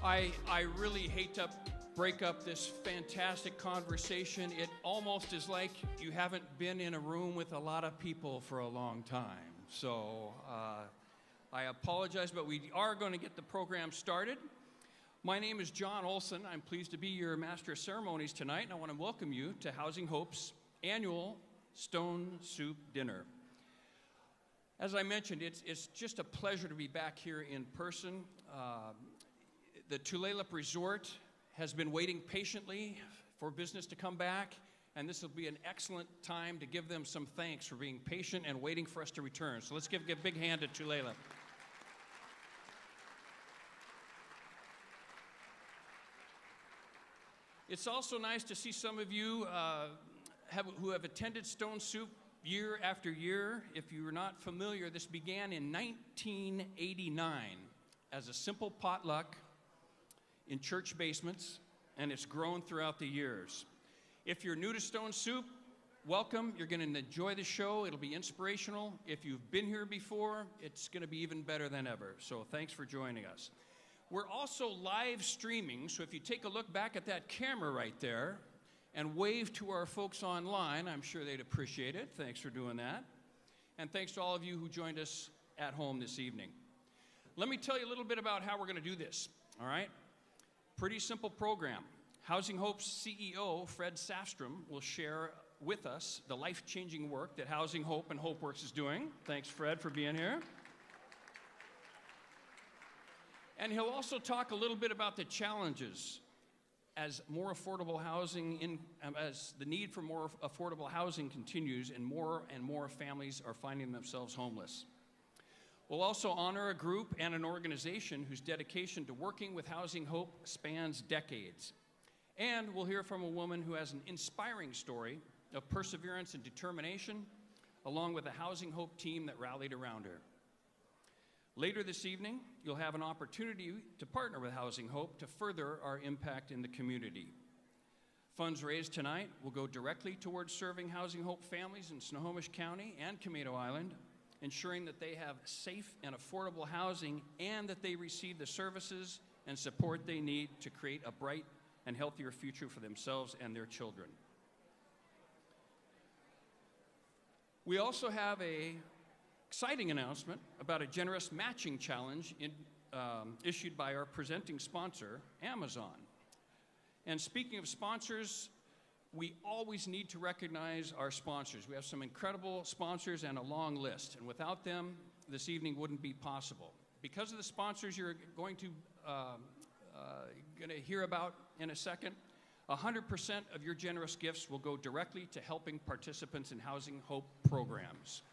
I really hate to break up this fantastic conversation. It almost is like you haven't been in a room with a lot of people for a long time. So I apologize, but we are going to get the program started. My name is John Olson. I'm pleased to be your Master of Ceremonies tonight, and I want to welcome you to Housing Hope's annual Stone Soup Dinner. As I mentioned, it's just a pleasure to be back here in person. The Tulalip Resort has been waiting patiently for business to come back, and this will be an excellent time to give them some thanks for being patient and waiting for us to return. So let's give a big hand to Tulalip. It's also nice to see some of you who have attended Stone Soup year after year. If you're not familiar, this began in 1989 as a simple potluck in church basements, and it's grown throughout the years. If you're new to Stone Soup, welcome. You're going to enjoy the show. It'll be inspirational. If you've been here before, it's going to be even better than ever. So thanks for joining us. We're also live streaming, so if you take a look back at that camera right there and wave to our folks online, I'm sure they'd appreciate it. Thanks for doing that. And thanks to all of you who joined us at home this evening. Let me tell you a little bit about how we're going to do this, all right? Pretty simple program. Housing Hope's CEO, Fred Safstrom, will share with us the life-changing work that Housing Hope and HopeWorks is doing. Thanks, Fred, for being here. And he'll also talk a little bit about the challenges as more affordable housing, as the need for more affordable housing continues and more families are finding themselves homeless. We'll also honor a group and an organization whose dedication to working with Housing Hope spans decades. And we'll hear from a woman who has an inspiring story of perseverance and determination, along with a Housing Hope team that rallied around her. Later this evening, you'll have an opportunity to partner with Housing Hope to further our impact in the community. Funds raised tonight will go directly towards serving Housing Hope families in Snohomish County and Camino Island, ensuring that they have safe and affordable housing and that they receive the services and support they need to create a bright and healthier future for themselves and their children. We also have an exciting announcement about a generous matching challenge issued by our presenting sponsor, Amazon. And speaking of sponsors, we always need to recognize our sponsors. We have some incredible sponsors and a long list, and without them, this evening wouldn't be possible. Because of the sponsors you're going to hear about in a second, 100% of your generous gifts will go directly to helping participants in Housing Hope programs.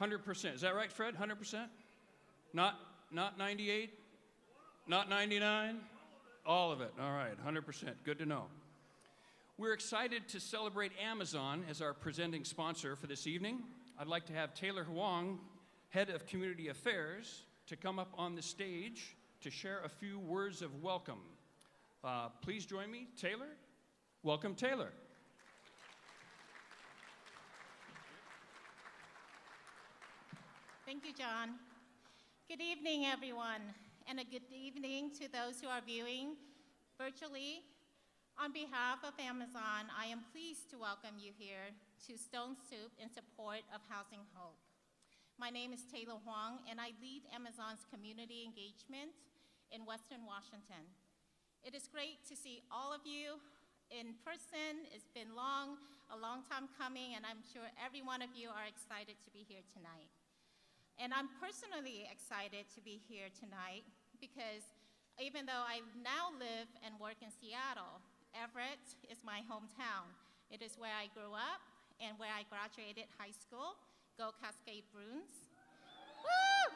100%. Is that right, Fred? 100%? Not 98? Not 99? All of it. All right, 100%. Good to know. We're excited to celebrate Amazon as our presenting sponsor for this evening. I'd like to have Taylor Huang, Head of Community Affairs, to come up on the stage to share a few words of welcome. Please join me, Taylor. Welcome, Taylor. Thank you, John. Good evening, everyone, and a good evening to those who are viewing virtually. On behalf of Amazon, I am pleased to welcome you here to Stone Soup in support of Housing Hope. My name is Taylor Huang, and I lead Amazon's community engagement in Western Washington. It is great to see all of you in person. It's been a long time coming, and I'm sure every one of you are excited to be here tonight. And I'm personally excited to be here tonight because even though I now live and work in Seattle, Everett is my hometown. It is where I grew up and where I graduated high school. Go Cascade Bruins. Woo!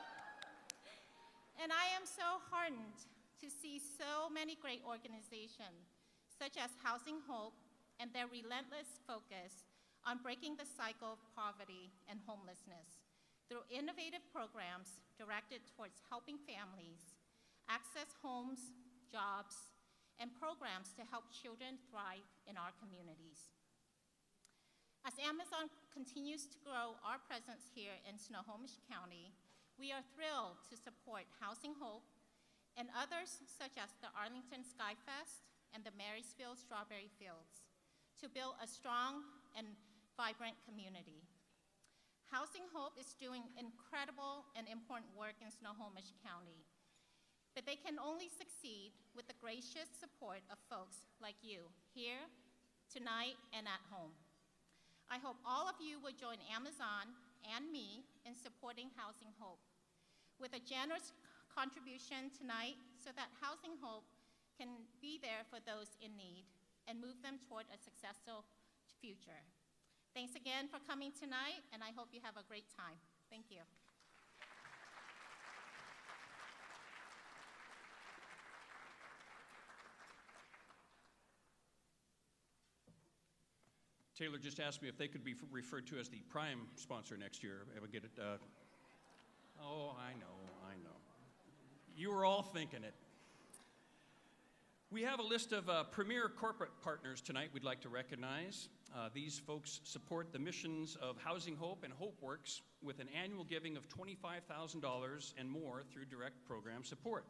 And I am so heartened to see so many great organizations, such as Housing Hope and their relentless focus on breaking the cycle of poverty and homelessness through innovative programs directed towards helping families access homes, jobs, and programs to help children thrive in our communities. As Amazon continues to grow our presence here in Snohomish County, we are thrilled to support Housing Hope and others such as the Arlington Skyfest and the Marysville Strawberry Fields to build a strong and vibrant community. Housing Hope is doing incredible and important work in Snohomish County, but they can only succeed with the gracious support of folks like you here, tonight, and at home. I hope all of you will join Amazon and me in supporting Housing Hope with a generous contribution tonight so that Housing Hope can be there for those in need and move them toward a successful future. Thanks again for coming tonight, and I hope you have a great time. Thank you. Taylor just asked me if they could be referred to as the prime sponsor next year. Ever get it? Oh, I know. You were all thinking it. We have a list of premier corporate partners tonight we'd like to recognize. These folks support the missions of Housing Hope and HopeWorks with an annual giving of $25,000 and more through direct program support.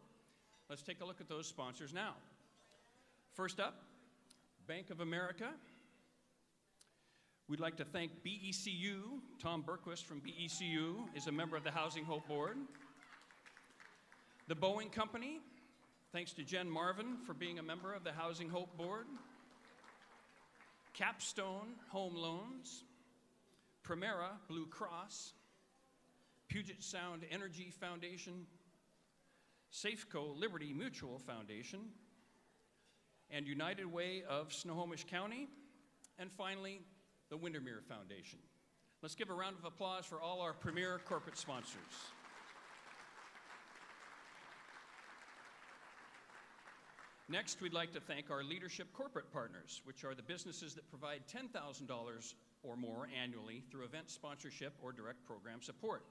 Let's take a look at those sponsors now. First up, Bank of America. We'd like to thank BECU. Tom Berquist from BECU is a member of the Housing Hope Board. The Boeing Company, thanks to Jen Marvin for being a member of the Housing Hope Board. Capstone Home Loans, Primera Blue Cross, Puget Sound Energy Foundation, Safeco Liberty Mutual Foundation, and United Way of Snohomish County, and finally, the Windermere Foundation. Let's give a round of applause for all our premier corporate sponsors. Next, we'd like to thank our leadership corporate partners, which are the businesses that provide $10,000 or more annually through event sponsorship or direct program support.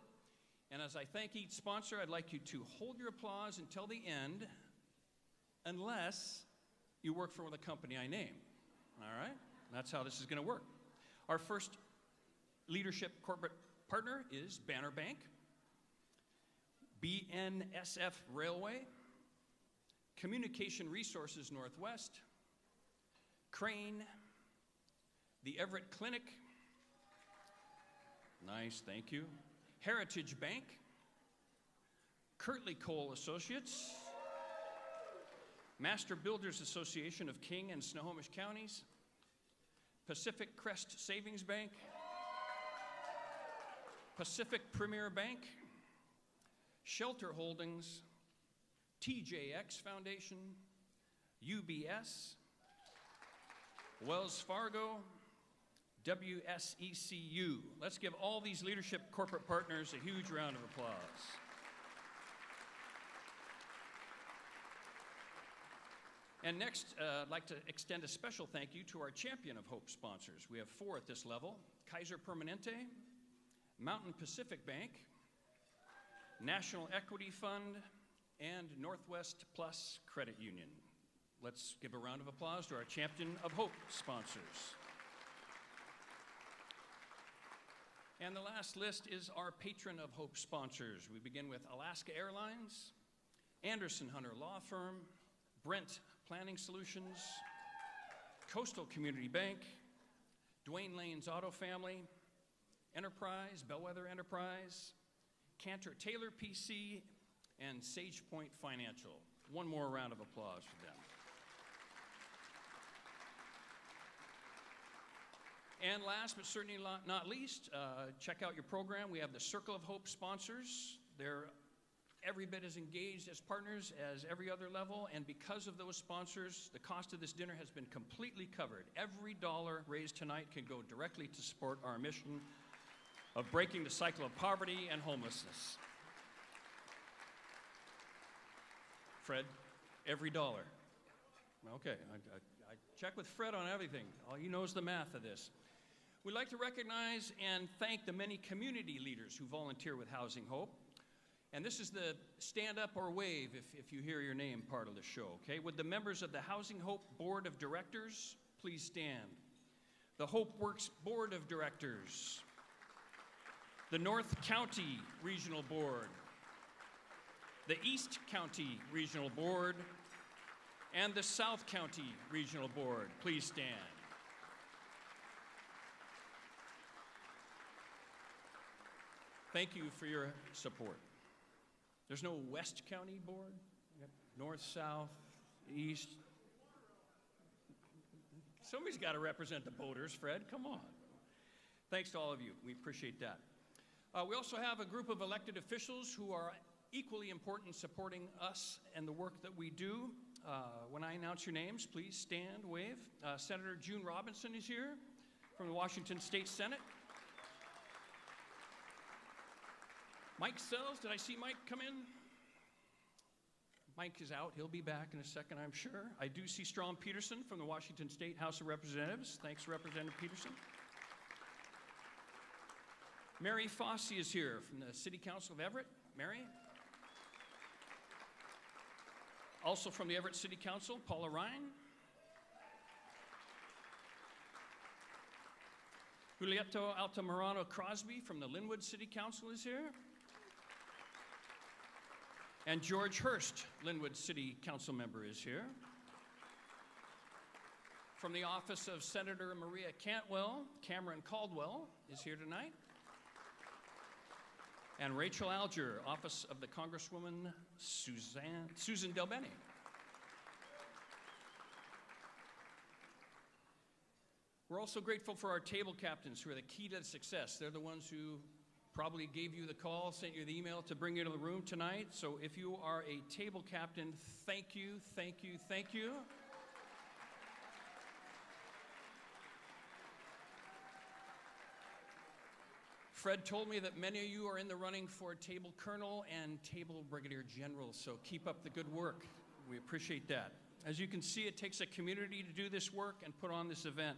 And as I thank each sponsor, I'd like you to hold your applause until the end, unless you work for the company I name. All right? That's how this is going to work. Our first leadership corporate partner is Banner Bank, BNSF Railway, Communication Resources Northwest, Crane, the Everett Clinic, nice, thank you, Heritage Bank, Kirtley Cole Associates, Master Builders Association of King and Snohomish Counties, Pacific Crest Savings Bank, Pacific Premier Bank, Shelter Holdings, TJX Foundation, UBS, Wells Fargo, WSECU. Let's give all these leadership corporate partners a huge round of applause. And next, I'd like to extend a special thank you to our Champion of Hope sponsors. We have 4 at this level: Kaiser Permanente, Mountain Pacific Bank, National Equity Fund, and Northwest Plus Credit Union. Let's give a round of applause to our Champion of Hope sponsors. And the last list is our Patron of Hope sponsors. We begin with Alaska Airlines, Anderson Hunter Law Firm, Brent Planning Solutions, Coastal Community Bank, Dwayne Lane's Auto Family, Enterprise, Bellwether Enterprise, Cantor Taylor PC, and SagePoint Financial. One more round of applause for them. And last but certainly not least, check out your program. We have the Circle of Hope sponsors. They're every bit as engaged as partners as every other level, and because of those sponsors, the cost of this dinner has been completely covered. Every dollar raised tonight can go directly to support our mission of breaking the cycle of poverty and homelessness. Fred, every dollar. Okay, I check with Fred on everything. All he knows the math of this. We'd like to recognize and thank the many community leaders who volunteer with Housing Hope. And this is the stand up or wave if you hear your name part of the show, okay? Would the members of the Housing Hope Board of Directors please stand? the Hope Works Board of Directors, the North County Regional Board, the East County Regional Board, and the South County Regional Board. Please stand. Thank you for your support. There's no West County Board? North, South, East? Somebody's got to represent the boaters, Fred. Come on. Thanks to all of you. We appreciate that. We also have a group of elected officials who are equally important in supporting us and the work that we do. When I announce your names, please stand, wave. Senator June Robinson is here from the Washington State Senate. Mike Sells, did I see Mike come in? Mike is out. He'll be back in a second, I'm sure. I do see Strom Peterson from the Washington State House of Representatives. Thanks, Representative Peterson. Mary Fossey is here from the City Council of Everett. Mary? Also from the Everett City Council, Paula Ryan. Julieto Altamirano Crosby from the Linwood City Council is here. And George Hurst, Linwood City Council member, is here. From the office of Senator Maria Cantwell, Cameron Caldwell is here tonight. And Rachel Alger, office of the Congresswoman Susan Delbene. We're also grateful for our table captains who are the key to success. They're the ones who probably gave you the call, sent you the email to bring you to the room tonight. So if you are a table captain, thank you, thank you, thank you. Fred told me that many of you are in the running for table colonel and table brigadier general, so keep up the good work. We appreciate that. As you can see, it takes a community to do this work and put on this event.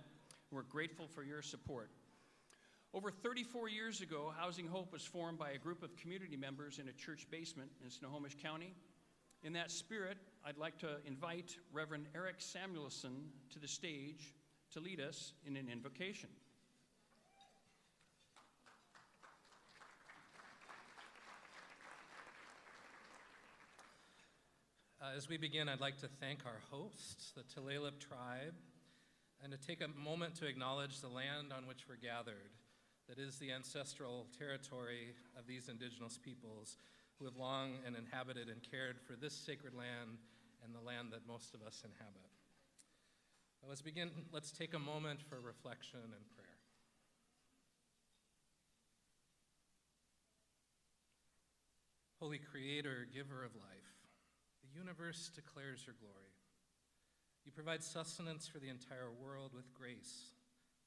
We're grateful for your support. Over 34 years ago, Housing Hope was formed by a group of community members in a church basement in Snohomish County. In that spirit, I'd like to invite Reverend Eric Samuelson to the stage to lead us in an invocation. As we begin, I'd like to thank our hosts, the Tulalip tribe, and to take a moment to acknowledge the land on which we're gathered, that is the ancestral territory of these indigenous peoples who have long and inhabited and cared for this sacred land and the land that most of us inhabit. Let's begin. Let's take a moment for reflection and prayer. Holy Creator, giver of life, the universe declares your glory. You provide sustenance for the entire world with grace,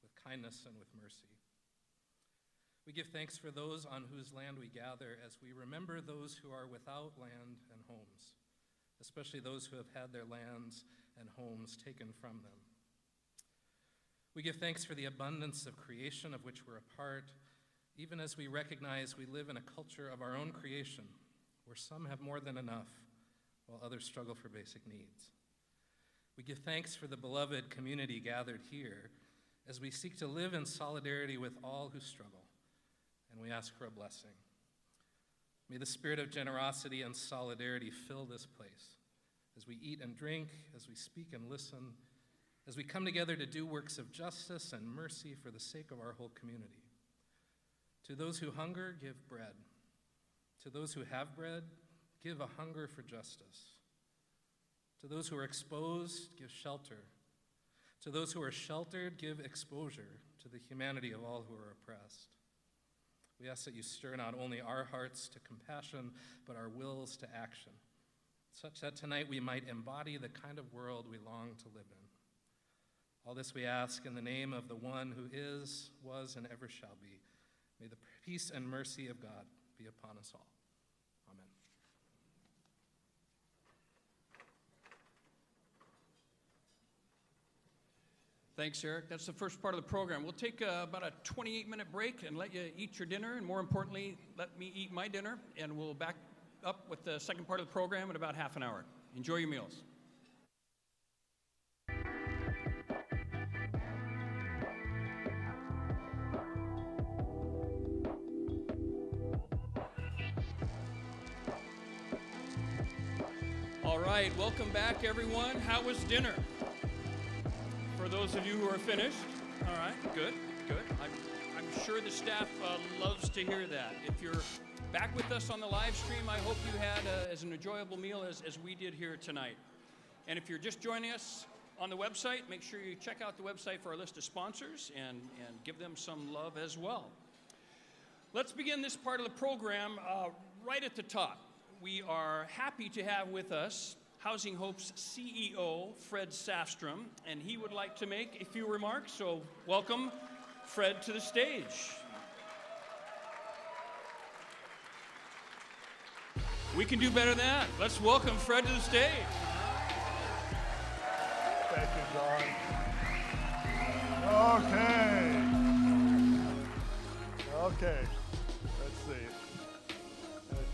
with kindness, and with mercy. We give thanks for those on whose land we gather as we remember those who are without land and homes, especially those who have had their lands and homes taken from them. We give thanks for the abundance of creation of which we're a part, even as we recognize we live in a culture of our own creation, where some have more than enough, while others struggle for basic needs. We give thanks for the beloved community gathered here as we seek to live in solidarity with all who struggle, and we ask for a blessing. May the spirit of generosity and solidarity fill this place as we eat and drink, as we speak and listen, as we come together to do works of justice and mercy for the sake of our whole community. To those who hunger, give bread. To those who have bread, give a hunger for justice. To those who are exposed, give shelter. To those who are sheltered, give exposure to the humanity of all who are oppressed. We ask that you stir not only our hearts to compassion, but our wills to action, such that tonight we might embody the kind of world we long to live in. All this we ask in the name of the one who is, was, and ever shall be. May the peace and mercy of God be upon us all. Amen. Thanks, Eric. That's the first part of the program. We'll take about a 28-minute break and let you eat your dinner, and more importantly, let me eat my dinner, and we'll back up with the second part of the program in about half an hour. Enjoy your meals. All right, welcome back, everyone. How was dinner? For those of you who are finished, all right, good, good. I'm sure the staff loves to hear that. If you're back with us on the live stream, I hope you had as an enjoyable meal as we did here tonight. And if you're just joining us on the website, make sure you check out the website for our list of sponsors and give them some love as well. Let's begin this part of the program right at the top. We are happy to have with us Housing Hope's CEO, Fred Safstrom, and he would like to make a few remarks, so welcome Fred to the stage. We can do better than that. Let's welcome Fred to the stage. Thank you, John. Okay, let's see.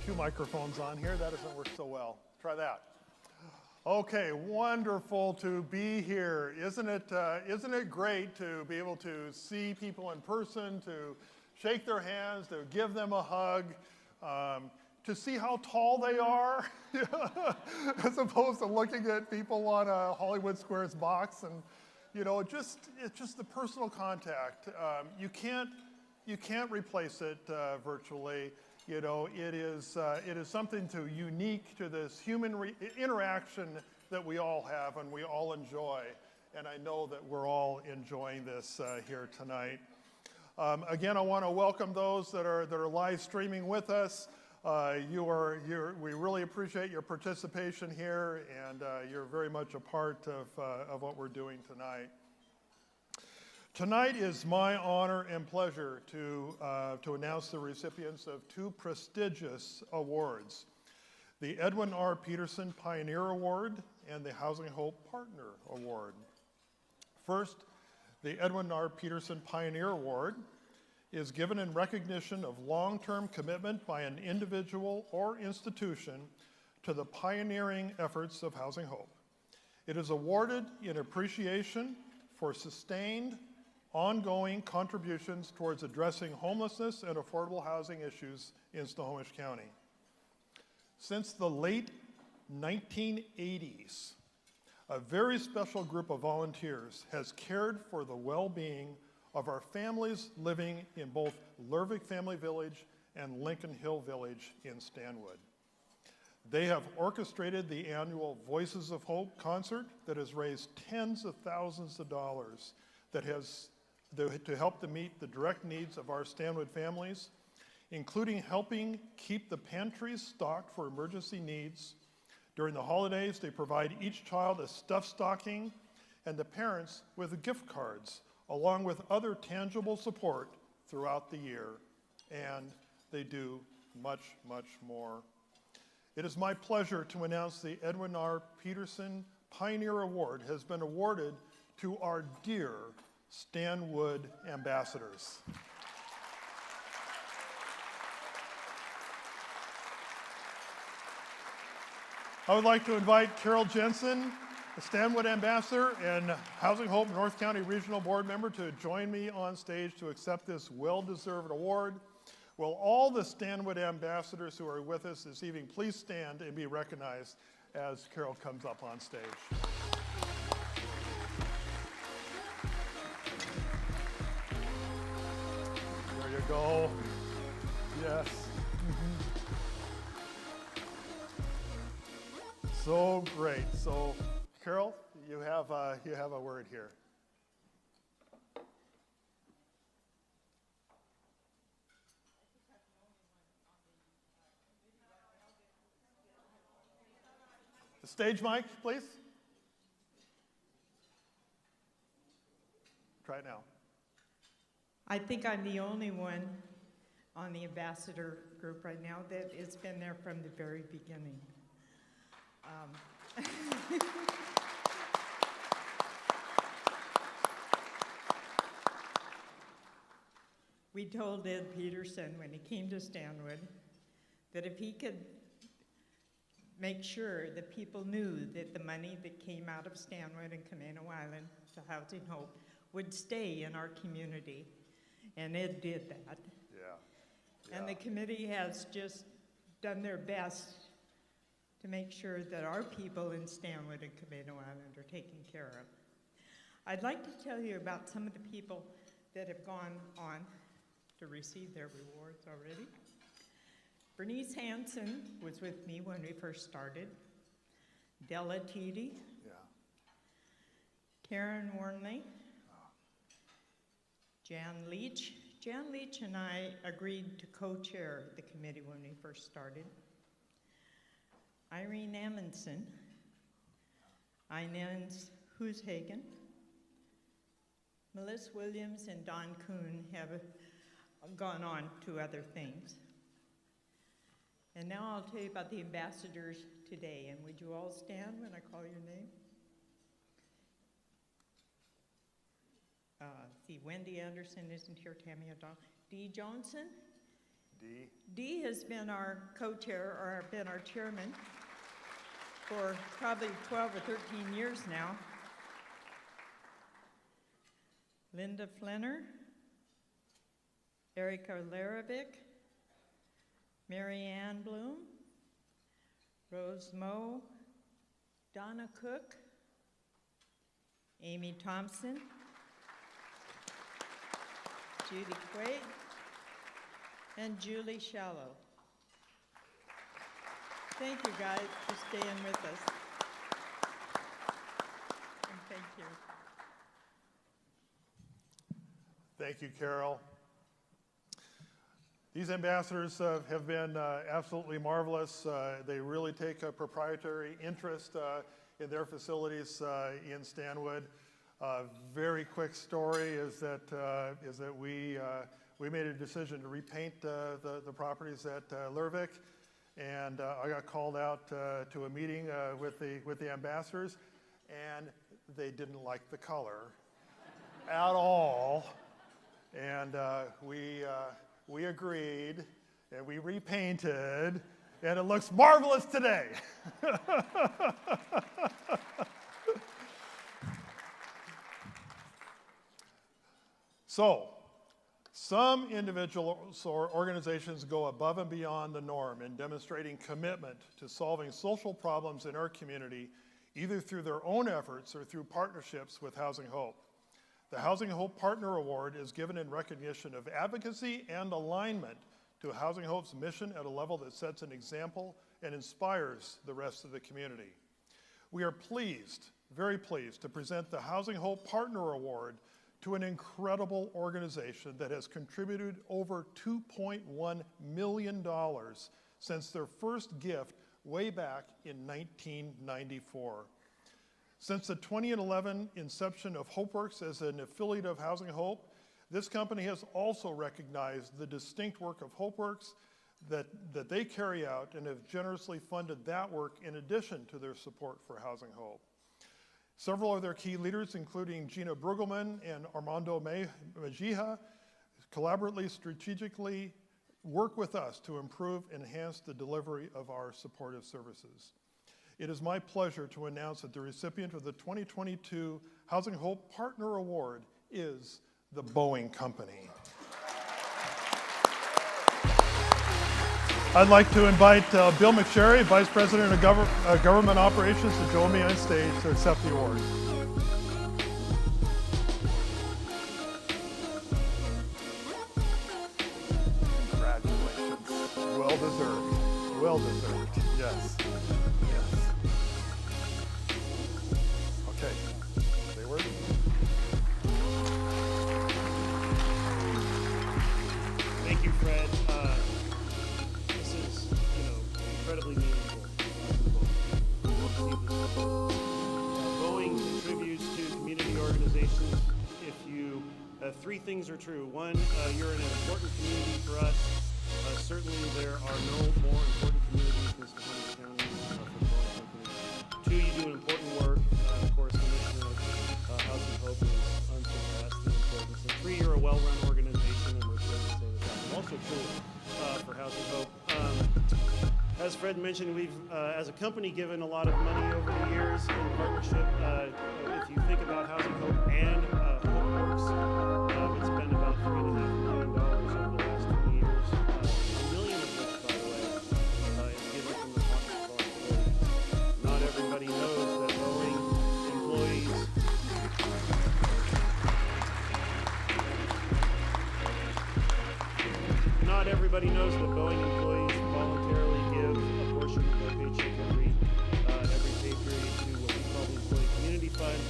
2 microphones on here. That doesn't work so well. Try that. Okay, wonderful to be here. Isn't it great to be able to see people in person, to shake their hands, to give them a hug, to see how tall they are, as opposed to looking at people on a Hollywood Squares box, and it's just the personal contact. You can't replace it virtually. It is something unique to this human interaction that we all have and we all enjoy. And I know that we're all enjoying this here tonight. Again, I want to welcome those that are live streaming with us. We really appreciate your participation here, and you're very much a part of what we're doing tonight. Tonight is my honor and pleasure to announce the recipients of 2 prestigious awards, the Edwin R. Peterson Pioneer Award and the Housing Hope Partner Award. First, the Edwin R. Peterson Pioneer Award is given in recognition of long-term commitment by an individual or institution to the pioneering efforts of Housing Hope. It is awarded in appreciation for sustained, ongoing contributions towards addressing homelessness and affordable housing issues in Snohomish County. Since the late 1980s, a very special group of volunteers has cared for the well-being of our families living in both Lervik Family Village and Lincoln Hill Village in Stanwood. They have orchestrated the annual Voices of Hope concert that has raised tens of thousands of dollars to help to meet the direct needs of our Stanwood families, including helping keep the pantries stocked for emergency needs. During the holidays, they provide each child a stuffed stocking and the parents with gift cards, along with other tangible support throughout the year. And they do much, much more. It is my pleasure to announce the Edwin R. Peterson Pioneer Award has been awarded to our dear Stanwood ambassadors. I would like to invite Carol Jensen, the Stanwood ambassador and Housing Hope North County Regional Board member, to join me on stage to accept this well-deserved award. Will all the Stanwood ambassadors who are with us this evening please stand and be recognized as Carol comes up on stage. There you go. Yes. So great. So, Carol, you have a word here. The stage mic, please. Try it now. I think I'm the only one on the ambassador group right now that has been there from the very beginning. We told Ed Peterson when he came to Stanwood that if he could make sure that people knew that the money that came out of Stanwood and Camano Island to Housing Hope would stay in our community. And Ed did that. Yeah. And the committee has just done their best to make sure that our people in Stanwood and Cabeno Island are taken care of. I'd like to tell you about some of the people that have gone on to receive their rewards already. Bernice Hansen was with me when we first started. Della Teedy, Yeah. Karen Warnley, Jan Leach. Jan Leach and I agreed to co-chair the committee when we first started. Irene Amundsen, Inez Hooshagen, Melissa Williams and Don Kuhn have gone on to other things. And now I'll tell you about the ambassadors today. And would you all stand when I call your name? See, Wendy Anderson isn't here, Tammy O'Donnell. Dee Johnson? D. Dee has been our co-chair, or been our chairman for probably 12 or 13 years now. Linda Flenner, Erica Larovic, Mary Ann Bloom, Rose Moe, Donna Cook, Amy Thompson, Judy Quaid, and Julie Shallow. Thank you guys for staying with us. And thank you. Thank you, Carol. These ambassadors have been absolutely marvelous. They really take a proprietary interest in their facilities in Stanwood. Very quick story is that we made a decision to repaint the properties at Lervik, and I got called out to a meeting with the ambassadors, and they didn't like the color at all, and we agreed, and we repainted, and it looks marvelous today. So, some individuals or organizations go above and beyond the norm in demonstrating commitment to solving social problems in our community, either through their own efforts or through partnerships with Housing Hope. The Housing Hope Partner Award is given in recognition of advocacy and alignment to Housing Hope's mission at a level that sets an example and inspires the rest of the community. We are pleased, very pleased, to present the Housing Hope Partner Award to an incredible organization that has contributed over $2.1 million since their first gift way back in 1994. Since the 2011 inception of HopeWorks as an affiliate of Housing Hope, this company has also recognized the distinct work of HopeWorks that they carry out and have generously funded that work in addition to their support for Housing Hope. Several of their key leaders, including Gina Brueggelmann and Armando Mejia, collaboratively, strategically work with us to improve and enhance the delivery of our supportive services. It is my pleasure to announce that the recipient of the 2022 Housing Hope Partner Award is the Boeing Company. I'd like to invite Bill McSherry, Vice President of Government Operations, to join me on stage to accept the award. Congratulations. Well deserved. Well deserved. Yes. Yes. Okay. They were. Thank you, Fred. This is, incredibly meaningful. Boeing contributes to community organizations if you, three things are true. One, you're an important community for us. Certainly there are no more important communities in Snohomish County for the Boeing Company. Two, you do an important work. Of course, the mission of Housing Hope is unsurpassed in importance. And three, you're a well-run organization, and we're thrilled to say that that's also true for Housing Hope. As Fred mentioned, we've, as a company, given a lot of money over the years in partnership. If you think about Housing Hope and HopeWorks, it's been about $3.5 million over the last 20 years. $1 million of which, by the way, is given from the pockets of our employees. not everybody knows that Boeing employees voluntarily give a portion of their paycheck every pay period to what we call the Employee Community Fund.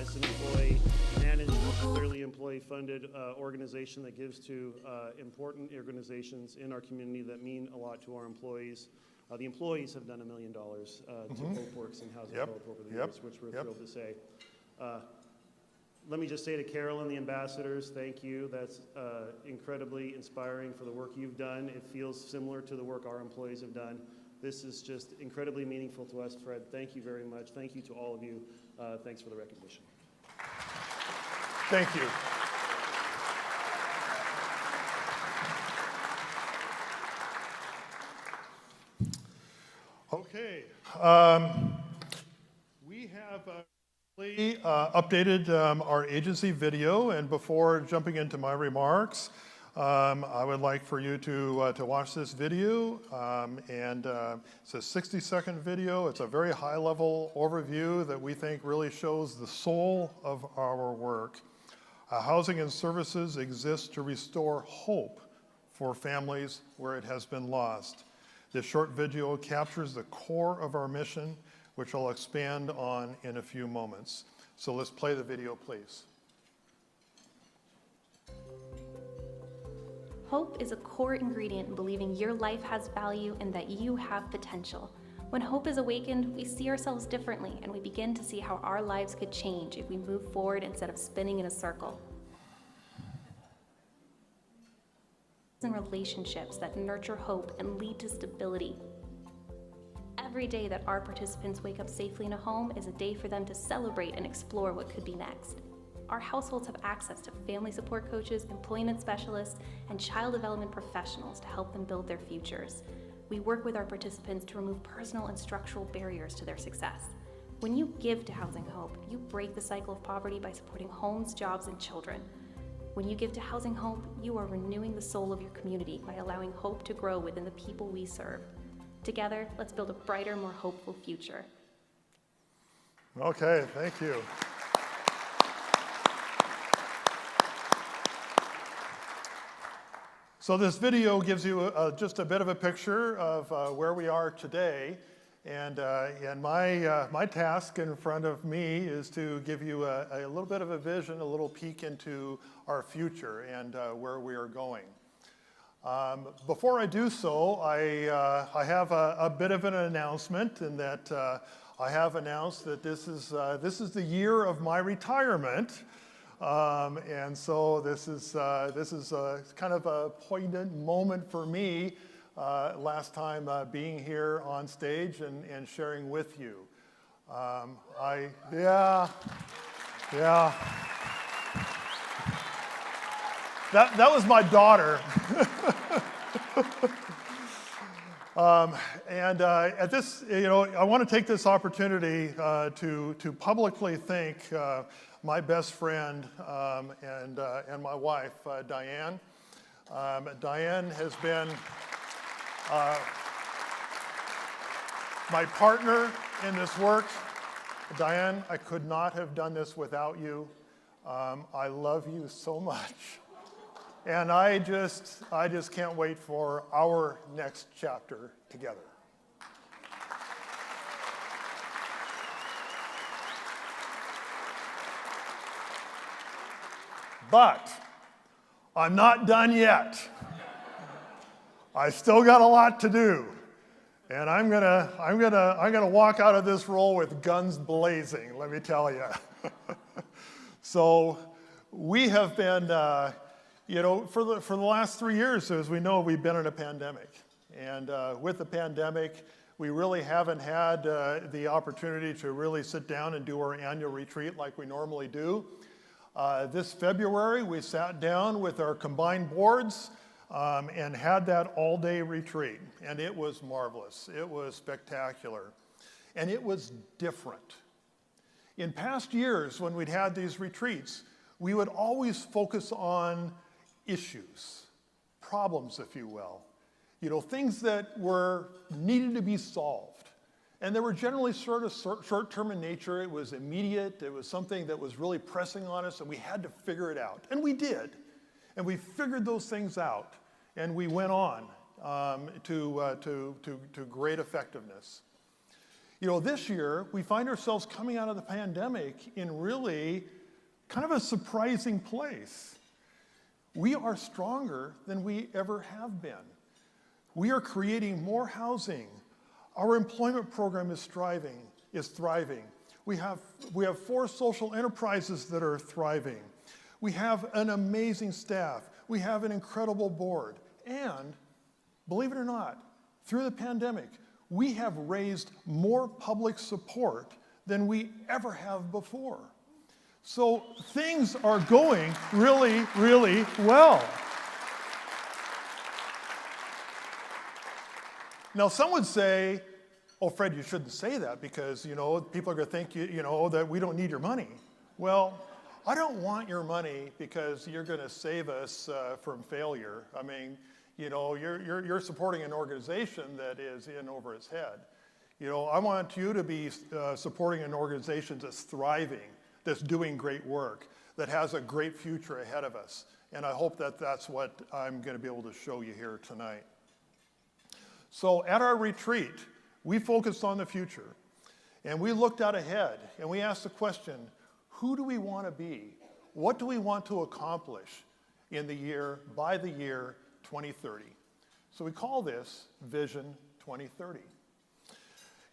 It's an employee-managed, clearly employee-funded organization that gives to important organizations in our community that mean a lot to our employees. The employees have done $1 million to Hope Works and Housing Yep. Hope over the Yep. years, which we're Yep. thrilled to say. Let me just say to Carol and the ambassadors, thank you. That's incredibly inspiring for the work you've done. It feels similar to the work our employees have done. This is just incredibly meaningful to us, Fred. Thank you very much. Thank you to all of you. Thanks for the recognition. Thank you. Okay. We have updated our agency video, and before jumping into my remarks, I would like for you to watch this video, and it's a 60-second video. It's a very high-level overview that we think really shows the soul of our work. Housing and services exist to restore hope for families where it has been lost. This short video captures the core of our mission, which I'll expand on in a few moments. So let's play the video, please. Hope is a core ingredient in believing your life has value and that you have potential. When hope is awakened, we see ourselves differently and we begin to see how our lives could change if we move forward instead of spinning in a circle. And relationships that nurture hope and lead to stability. Every day that our participants wake up safely in a home is a day for them to celebrate and explore what could be next. Our households have access to family support coaches, employment specialists, and child development professionals to help them build their futures. We work with our participants to remove personal and structural barriers to their success. When you give to Housing Hope, you break the cycle of poverty by supporting homes, jobs, and children. When you give to Housing Hope, you are renewing the soul of your community by allowing hope to grow within the people we serve. Together, let's build a brighter, more hopeful future. Okay, thank you. So this video gives you just a bit of a picture of where we are today. And my task in front of me is to give you a little bit of a vision, a little peek into our future and where we are going. Before I do so, I have a bit of an announcement, in that I have announced that this is the year of my retirement. And so this is kind of a poignant moment for me, last time being here on stage and sharing with you. Yeah. That was my daughter. At this, I want to take this opportunity to publicly thank my best friend and my wife, Diane. Diane has been my partner in this work. Diane, I could not have done this without you. I love you so much. And I just can't wait for our next chapter together. But I'm not done yet. I still got a lot to do. And I'm gonna walk out of this role with guns blazing, let me tell you. So we have been, for the last 3 years, as we know, we've been in a pandemic. And with the pandemic, we really haven't had the opportunity to really sit down and do our annual retreat like we normally do. This February, we sat down with our combined boards and had that all-day retreat. And it was marvelous. It was spectacular. And it was different. In past years, when we'd had these retreats, we would always focus on issues, problems, if you will. Things that needed to be solved. And they were generally sort of short-term in nature. It was immediate. It was something that was really pressing on us, and we had to figure it out. And we did. And we figured those things out. and we went on to great effectiveness. You know, this year, we find ourselves coming out of the pandemic in really kind of a surprising place. We are stronger than we ever have been. We are creating more housing. Our employment program is thriving. We have 4 social enterprises that are thriving. We have an amazing staff. We have an incredible board. And believe it or not, through the pandemic, we have raised more public support than we ever have before. So things are going really, really well. Now, some would say, oh, Fred, you shouldn't say that because, you know, people are going to think, you know, that we don't need your money. Well, I don't want your money because you're going to save us from failure. I mean, you know, you're supporting an organization that is in over its head. You know, I want you to be supporting an organization that's thriving, that's doing great work, that has a great future ahead of us. And I hope that that's what I'm going to be able to show you here tonight. So at our retreat, we focused on the future. And we looked out ahead, and we asked the question, who do we want to be? What do we want to accomplish in the year, by the year 2030? So we call this Vision 2030.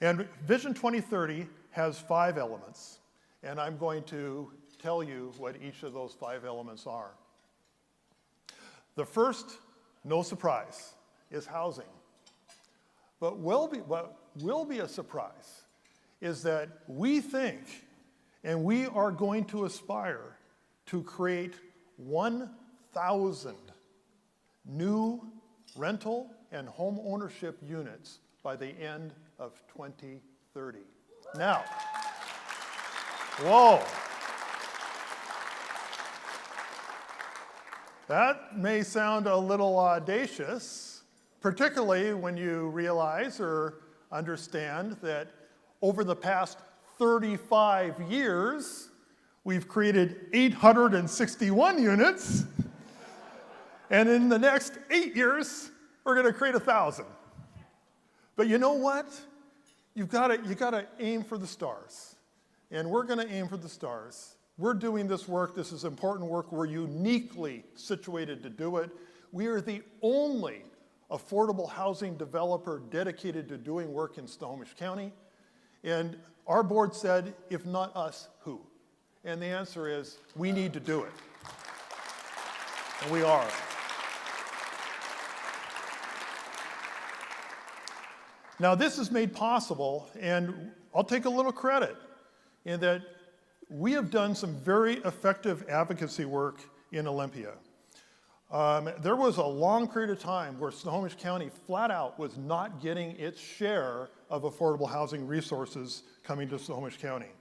And Vision 2030 has 5 elements. And I'm going to tell you what each of those 5 elements are. The first, no surprise, is housing. But what will be a surprise is that we think, and we are going to aspire to create 1,000 new rental and home ownership units by the end of 2030. Now, whoa. That may sound a little audacious, particularly when you realize or understand that over the past 35 years, we've created 861 units, and in the next 8 years, we're going to create 1,000. But you know what? You got to aim for the stars, and we're going to aim for the stars. We're doing this work. This is important work. We're uniquely situated to do it. We are the only affordable housing developer dedicated to doing work in Snohomish County. And our board said, if not us, who? And the answer is, we need to do it. And we are. Now, this is made possible, and I'll take a little credit in that we have done some very effective advocacy work in Olympia. There was a long period of time where Snohomish County flat out was not getting its share of affordable housing resources coming to Snohomish County.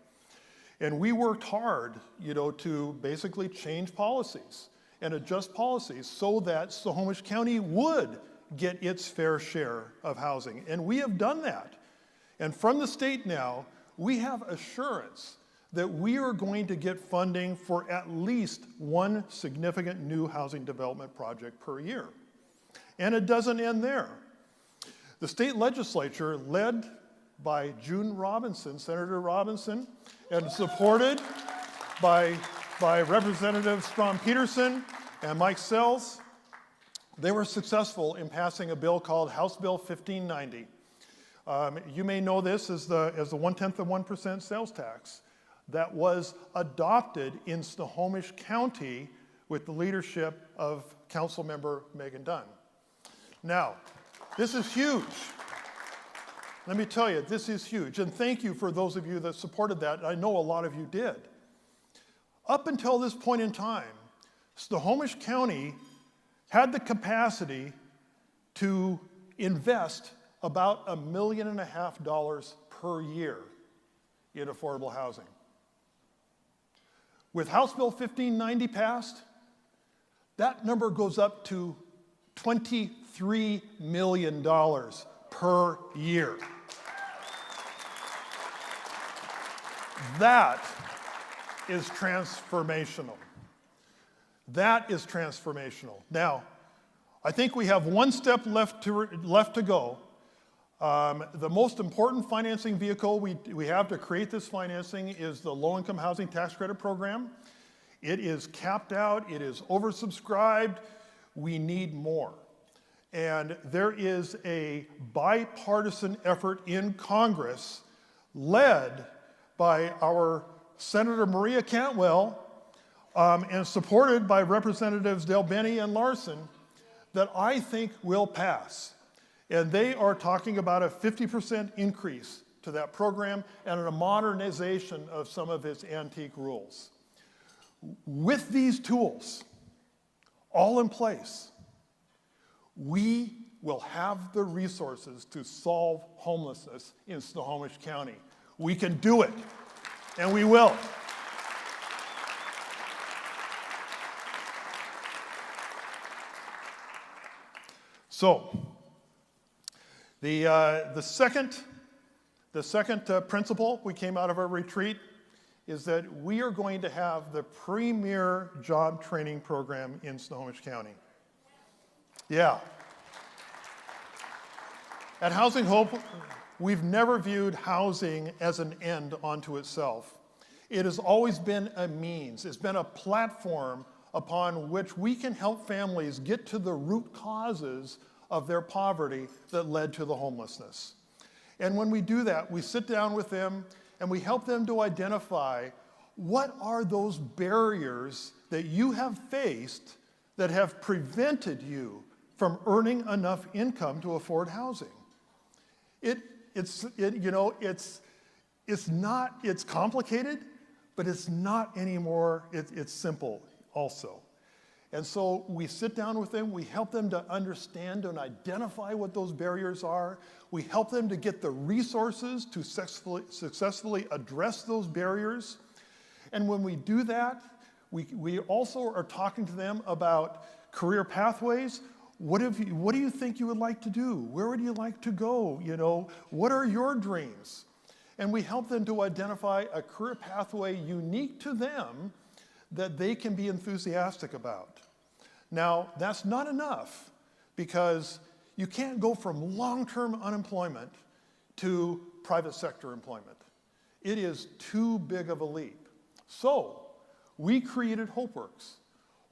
And we worked hard, you know, to basically change policies and adjust policies so that Snohomish County would get its fair share of housing. And we have done that. And from the state now, we have assurance that we are going to get funding for at least one significant new housing development project per year. And it doesn't end there. The state legislature, led by June Robinson, Senator Robinson, and supported by Representatives Strom Peterson and Mike Sells, they were successful in passing a bill called House Bill 1590. You may know this as the 0.1% sales tax that was adopted in Snohomish County with the leadership of Councilmember Megan Dunn. Now, this is huge. Let me tell you, this is huge. And thank you for those of you that supported that. I know a lot of you did. Up until this point in time, Snohomish County had the capacity to invest about $1.5 million per year in affordable housing. With House Bill 1590 passed, that number goes up to $23 million per year. That is transformational. That is transformational. Now, I think we have one step left to go. The most important financing vehicle we have to create this financing is the Low-Income Housing Tax Credit Program. It is capped out, it is oversubscribed, we need more. And there is a bipartisan effort in Congress led by our Senator Maria Cantwell and supported by Representatives Del Bene and Larson that I think will pass. And they are talking about a 50% increase to that program and a modernization of some of its antique rules. With these tools all in place, we will have the resources to solve homelessness in Snohomish County. We can do it, and we will. So, the second principle we came out of our retreat is that we are going to have the premier job training program in Snohomish County. Yeah. At Housing Hope, we've never viewed housing as an end unto itself. It has always been a means. It's been a platform upon which we can help families get to the root causes of their poverty that led to the homelessness. And when we do that, we sit down with them and we help them to identify what are those barriers that you have faced that have prevented you from earning enough income to afford housing. It's complicated, but it's not anymore. It's simple also. And so we sit down with them, we help them to understand and identify what those barriers are. We help them to get the resources to successfully address those barriers. And when we do that, we also are talking to them about career pathways. What do you think you would like to do? Where would you like to go? You know, what are your dreams? And we help them to identify a career pathway unique to them that they can be enthusiastic about. Now, that's not enough because you can't go from long-term unemployment to private sector employment. It is too big of a leap. So, we created HopeWorks.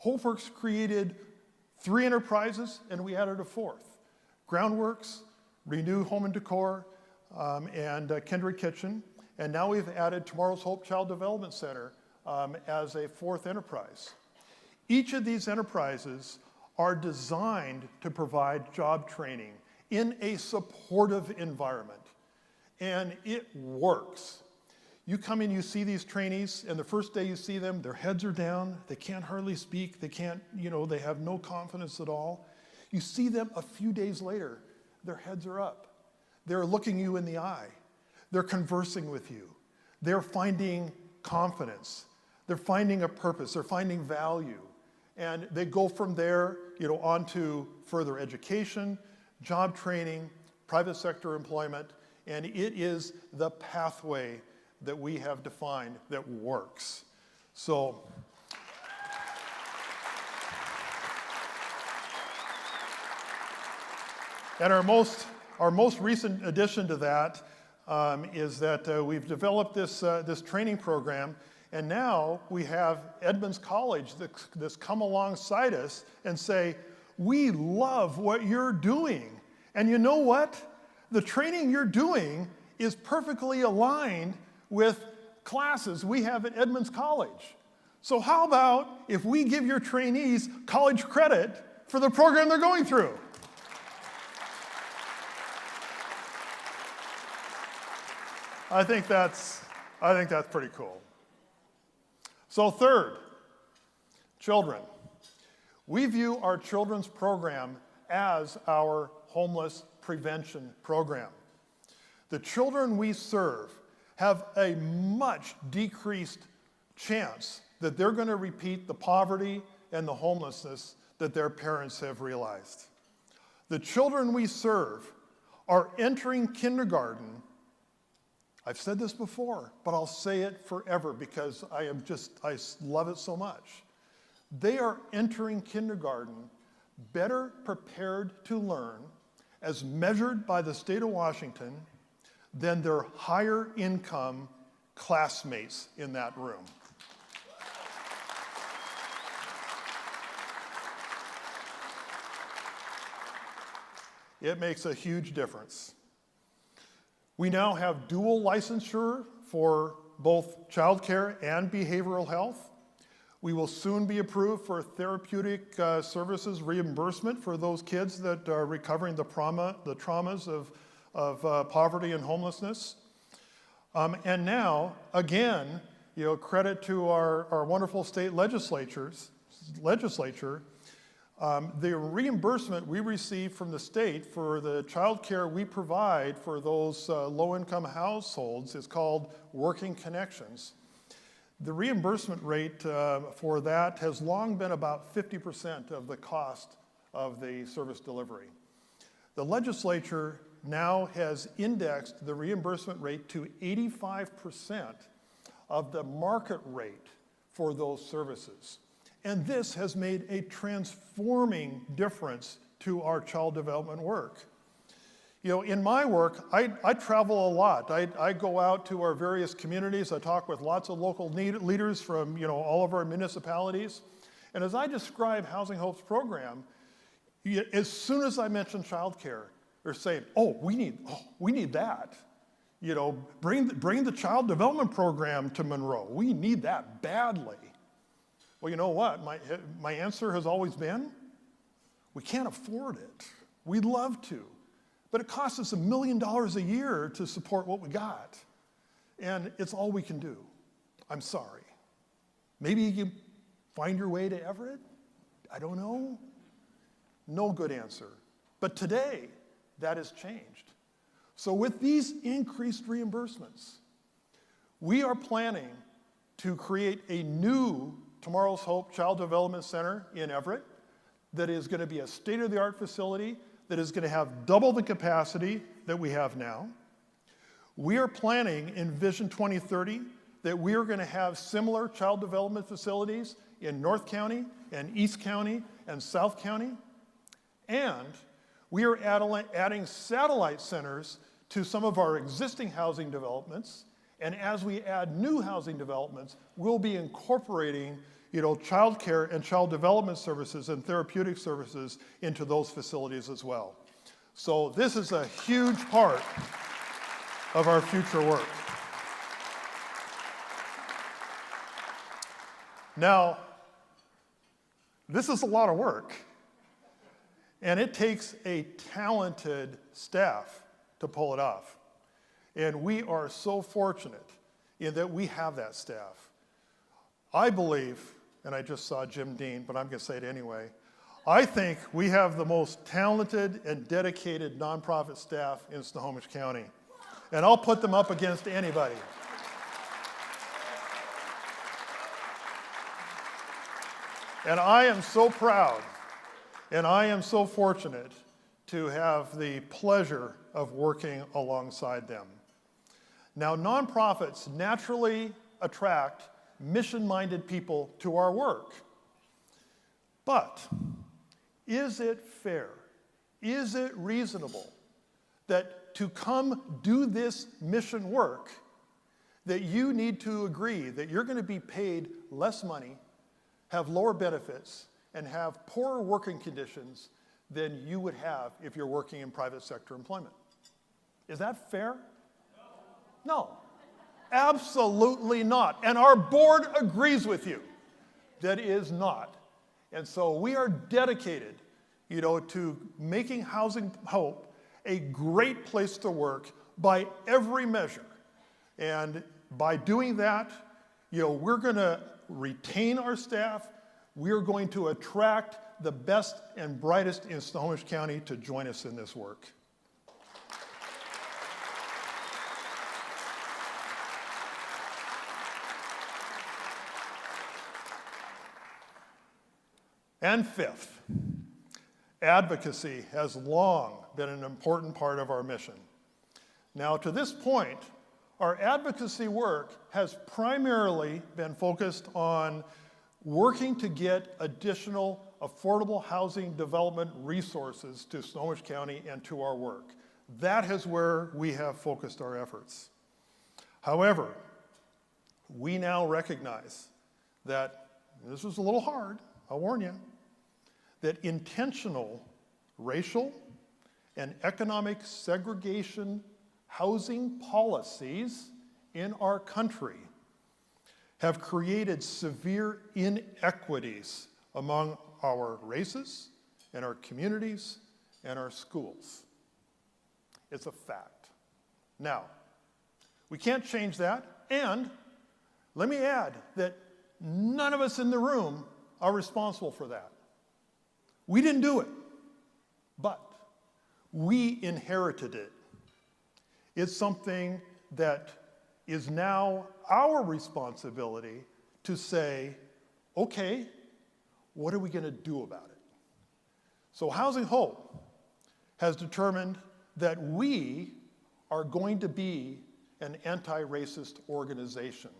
HopeWorks created 3 enterprises, and we added a 4th. Groundworks, Renew Home and Decor, and Kindred Kitchen. And now we've added Tomorrow's Hope Child Development Center as a 4th enterprise. Each of these enterprises are designed to provide job training in a supportive environment. And it works. You come in, you see these trainees, and the first day you see them, their heads are down, they can't hardly speak, they have no confidence at all. You see them a few days later, their heads are up. They're looking you in the eye. They're conversing with you. They're finding confidence. They're finding a purpose. They're finding value. And they go from there, on to further education, job training, private sector employment, and it is the pathway that we have defined that works. So, and our most recent addition to that is that we've developed this training program, and now we have Edmonds College that's come alongside us and say, we love what you're doing. And you know what? The training you're doing is perfectly aligned with classes we have at Edmonds College. So how about if we give your trainees college credit for the program they're going through? I think that's pretty cool. So third, children. We view our children's program as our homeless prevention program. The children we serve have a much decreased chance that they're going to repeat the poverty and the homelessness that their parents have realized. The children we serve are entering kindergarten. I've said this before, but I'll say it forever because I love it so much. They are entering kindergarten better prepared to learn, as measured by the state of Washington, than their higher income classmates in that room. It makes a huge difference. We now have dual licensure for both childcare and behavioral health. We will soon be approved for therapeutic services reimbursement for those kids that are recovering the traumas of poverty and homelessness. And now, again, credit to our wonderful state legislature, the reimbursement we receive from the state for the child care we provide for those low-income households is called Working Connections. The reimbursement rate for that has long been about 50% of the cost of the service delivery. The legislature now has indexed the reimbursement rate to 85% of the market rate for those services. And this has made a transforming difference to our child development work. In my work, I travel a lot. I go out to our various communities. I talk with lots of local leaders from all of our municipalities. And as I describe Housing Hope's program, as soon as I mention childcare, they're saying, we need that. Bring the child development program to Monroe. We need that badly. Well, you know what? My answer has always been, we can't afford it. We'd love to. But it costs us $1 million a year to support what we got. And it's all we can do. I'm sorry. Maybe you can find your way to Everett? I don't know. No good answer. But today, that has changed. So with these increased reimbursements, we are planning to create a new Tomorrow's Hope Child Development Center in Everett that is going to be a state-of-the-art facility that is going to have double the capacity that we have now. We are planning in Vision 2030 that we are going to have similar child development facilities in North County and East County and South County. And we are adding satellite centers to some of our existing housing developments. And as we add new housing developments, we'll be incorporating child care and child development services and therapeutic services into those facilities as well. So this is a huge part of our future work. Now, this is a lot of work. And it takes a talented staff to pull it off. And we are so fortunate in that we have that staff. I believe, and I just saw Jim Dean, but I'm going to say it anyway, I think we have the most talented and dedicated nonprofit staff in Snohomish County. And I'll put them up against anybody. And I am so proud, and I am so fortunate to have the pleasure of working alongside them. Now, nonprofits naturally attract mission-minded people to our work. But is it fair, is it reasonable that to come do this mission work, that you need to agree that you're going to be paid less money, have lower benefits, and have poorer working conditions than you would have if you're working in private sector employment? Is that fair? No, absolutely not. And our board agrees with you that it is not. And so we are dedicated, to making Housing Hope a great place to work by every measure. And by doing that, we're going to retain our staff. We're going to attract the best and brightest in Snohomish County to join us in this work. And fifth, advocacy has long been an important part of our mission. Now, to this point, our advocacy work has primarily been focused on working to get additional affordable housing development resources to Snohomish County and to our work. That is where we have focused our efforts. However, we now recognize that, this was a little hard, I'll warn you, that intentional racial and economic segregation housing policies in our country have created severe inequities among our races and our communities and our schools. It's a fact. Now, we can't change that, and let me add that none of us in the room are responsible for that. We didn't do it, but we inherited it. It's something that is now our responsibility to say, okay, what are we going to do about it? So Housing Hope has determined that we are going to be an anti-racist organization.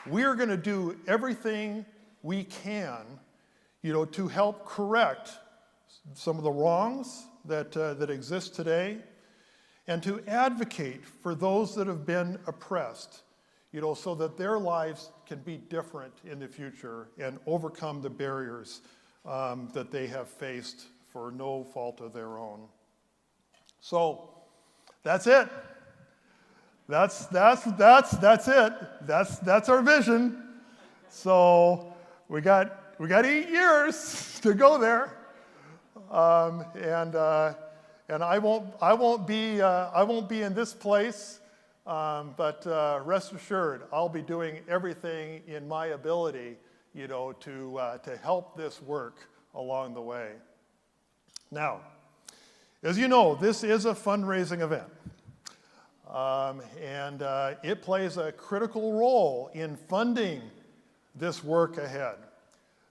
We are going to do everything we can, to help correct some of the wrongs that exist today, and to advocate for those that have been oppressed, so that their lives can be different in the future and overcome the barriers that they have faced for no fault of their own. So that's it. That's it. That's our vision. So we got 8 years to go there, and I won't be in this place, but rest assured, I'll be doing everything in my ability, to help this work along the way. Now, as you know, this is a fundraising event. And it plays a critical role in funding this work ahead.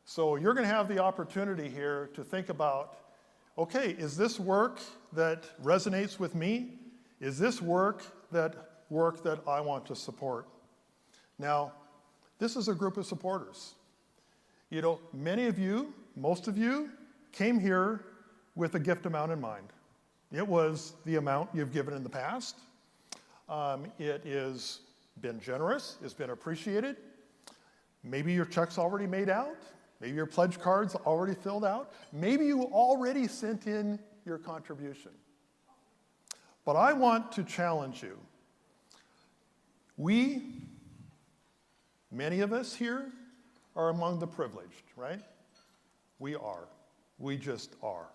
So you're going to have the opportunity here to think about, okay, is this work that resonates with me? Is this work that I want to support? Now, this is a group of supporters. Many of you, most of you, came here with a gift amount in mind. It was the amount you've given in the past. It has been generous, it's been appreciated. Maybe your check's already made out. Maybe your pledge card's already filled out. Maybe you already sent in your contribution. But I want to challenge you. Many of us here are among the privileged, right? We are. We just are.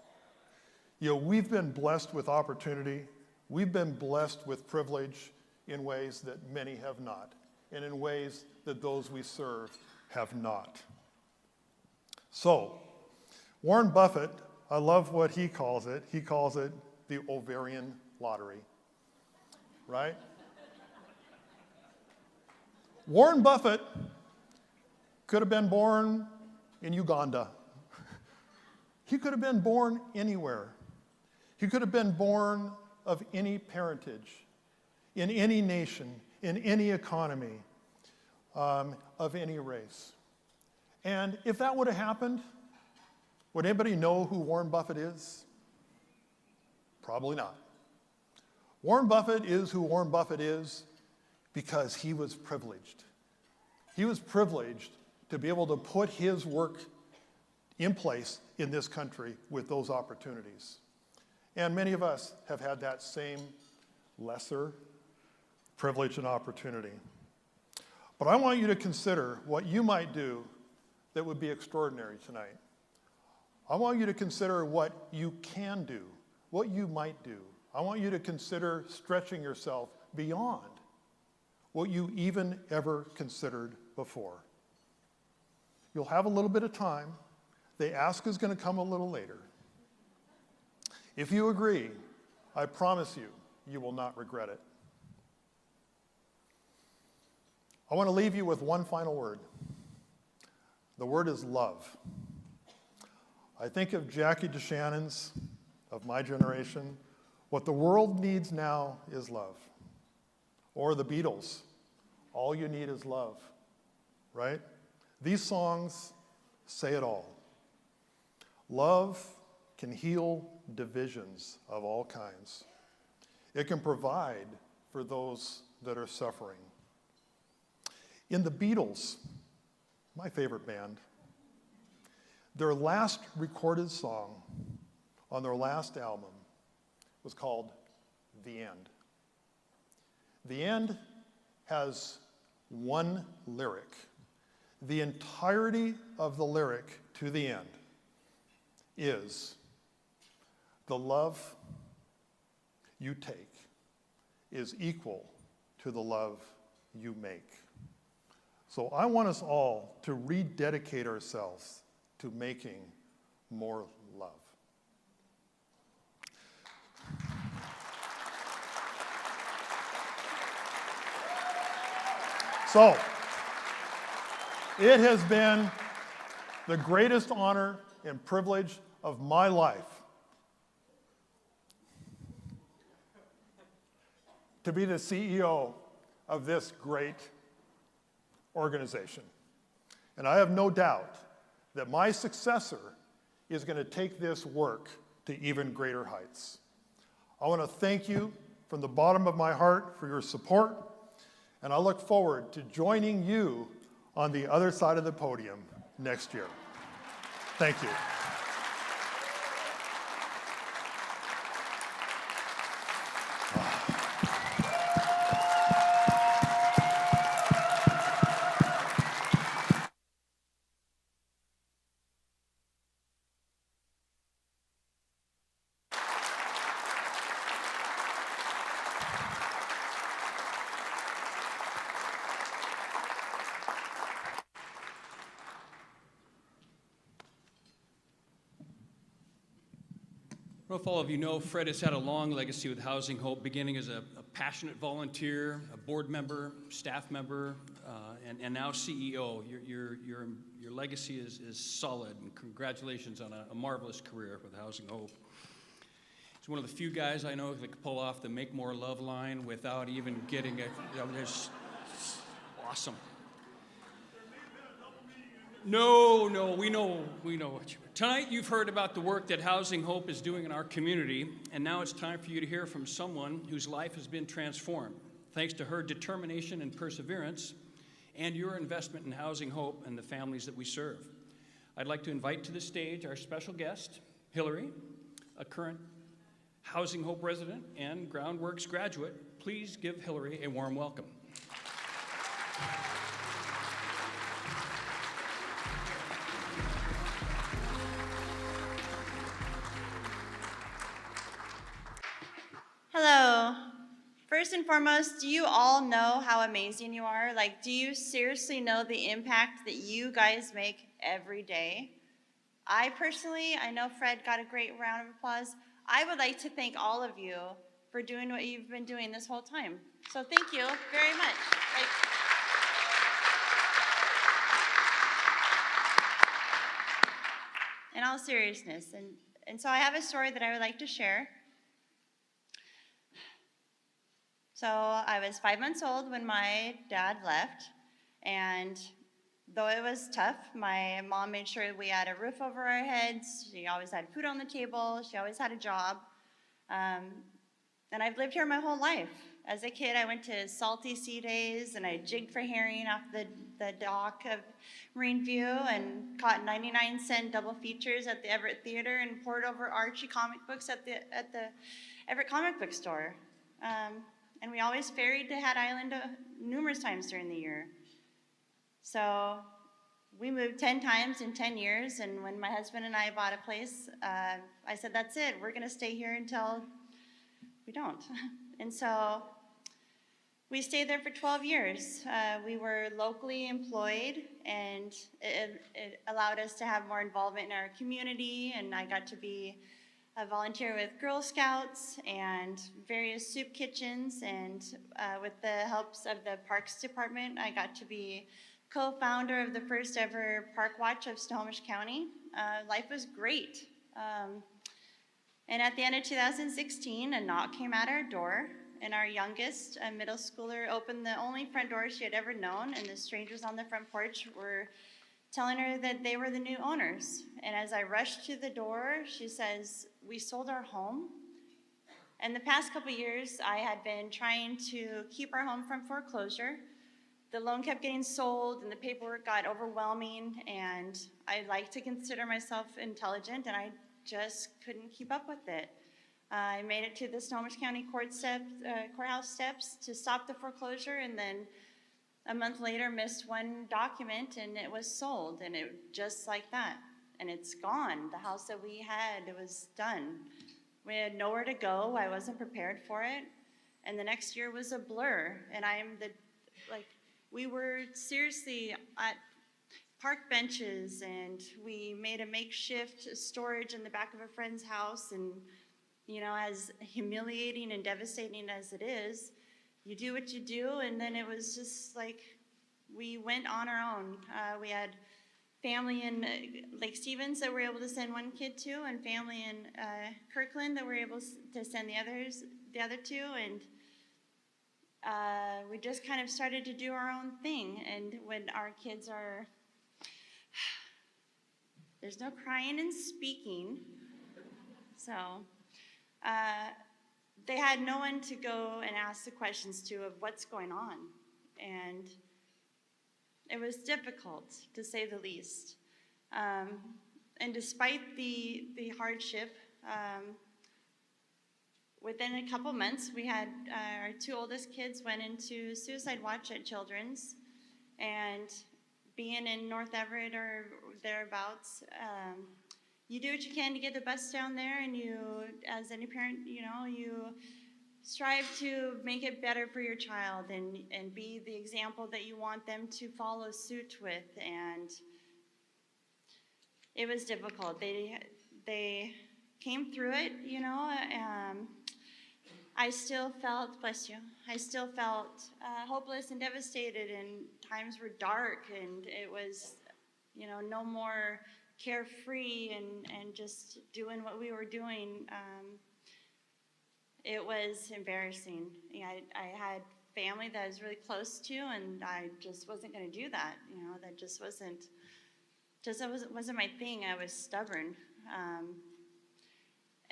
We've been blessed with opportunity. We've been blessed with privilege in ways that many have not, and in ways that those we serve have not. So, Warren Buffett, I love what he calls it. He calls it the ovarian lottery, right? Warren Buffett could have been born in Uganda. He could have been born anywhere. He could have been born of any parentage, in any nation, in any economy, of any race. And if that would have happened, would anybody know who Warren Buffett is? Probably not. Warren Buffett is who Warren Buffett is because he was privileged. He was privileged to be able to put his work in place in this country with those opportunities. And many of us have had that same lesser privilege and opportunity. But I want you to consider what you might do that would be extraordinary tonight. I want you to consider what you can do, what you might do. I want you to consider stretching yourself beyond what you even ever considered before. You'll have a little bit of time. The ask is going to come a little later. If you agree, I promise you, you will not regret it. I want to leave you with one final word. The word is love. I think of Jackie DeShannon's, of my generation. What the world needs now is love. or the Beatles, All You Need Is Love, right? These songs say it all. Love can heal divisions of all kinds. It can provide for those that are suffering. In the Beatles, my favorite band, their last recorded song on their last album was called The End. The End has one lyric. The entirety of the lyric to the end is, the love you take is equal to the love you make. So I want us all to rededicate ourselves to making more love. So, it has been the greatest honor and privilege of my life to be the CEO of this great organization. And I have no doubt that my successor is going to take this work to even greater heights. I want to thank you from the bottom of my heart for your support, and I look forward to joining you on the other side of the podium next year. Thank you. Well, if all of you know, Fred has had a long legacy with Housing Hope, beginning as a passionate volunteer, a board member, staff member, and now CEO. Your legacy is solid, and congratulations on a marvelous career with Housing Hope. He's one of the few guys I know that can pull off the Make More Love line without even getting it's awesome. No, we know what you. Tonight you've heard about the work that Housing Hope is doing in our community, and now it's time for you to hear from someone whose life has been transformed, thanks to her determination and perseverance, and your investment in Housing Hope and the families that we serve. I'd like to invite to the stage our special guest, Hillary, a current Housing Hope resident and Groundworks graduate. Please give Hillary a warm welcome. Hello. First and foremost, do you all know how amazing you are? Like, do you seriously know the impact that you guys make every day? I know Fred got a great round of applause. I would like to thank all of you for doing what you've been doing this whole time. So thank you very much. In all seriousness. And so I have a story that I would like to share. So I was 5 months old when my dad left, and though it was tough, my mom made sure we had a roof over our heads. She always had food on the table. She always had a job. And I've lived here my whole life. As a kid, I went to Salty Sea Days, and I jigged for herring off the dock of Marine View and caught 99-cent double features at the Everett Theater and poured over Archie comic books at the Everett Comic Book Store. And we always ferried to Hat Island numerous times during the year. So we moved 10 times in 10 years, and when my husband and I bought a place, I said, that's it, we're gonna stay here until we don't. And so we stayed there for 12 years. We were locally employed, and it allowed us to have more involvement in our community, and I got to be a volunteer with Girl Scouts and various soup kitchens, and with the helps of the Parks Department, I got to be co-founder of the first ever Park Watch of Snohomish County. Life was great. And at the end of 2016, a knock came at our door, and our youngest, a middle schooler, opened the only front door she had ever known, and the strangers on the front porch were telling her that they were the new owners. And as I rushed to the door, she says, "We sold our home." And the past couple years, I had been trying to keep our home from foreclosure. The loan kept getting sold, and the paperwork got overwhelming, and I like to consider myself intelligent, and I just couldn't keep up with it. I made it to the Snohomish County courthouse steps to stop the foreclosure, and then a month later missed one document, and it was sold, and it just like that. And it's gone. The house that we had, it was done. We had nowhere to go. I wasn't prepared for it. And the next year was a blur. And we were seriously at park benches, and we made a makeshift storage in the back of a friend's house. And, you know, as humiliating and devastating as it is, you do what you do. And then it was just like, we went on our own. We had family in Lake Stevens that we're able to send one kid to, and family in Kirkland that we're able to send the other two, and we just kind of started to do our own thing. And when our kids are, there's no crying and speaking, so they had no one to go and ask the questions to of what's going on, and it was difficult, to say the least. And despite the hardship, within a couple months, we had our two oldest kids went into suicide watch at Children's, and being in North Everett or thereabouts, you do what you can to get the bus down there, and you, as any parent, you know, you strive to make it better for your child and be the example that you want them to follow suit with. And it was difficult. They came through it, you know. I still felt, bless you, I still felt hopeless and devastated, and times were dark, and it was, you know, no more carefree and just doing what we were doing. It was embarrassing. You know, I had family that I was really close to, and I just wasn't going to do that. You know, that just wasn't my thing. I was stubborn.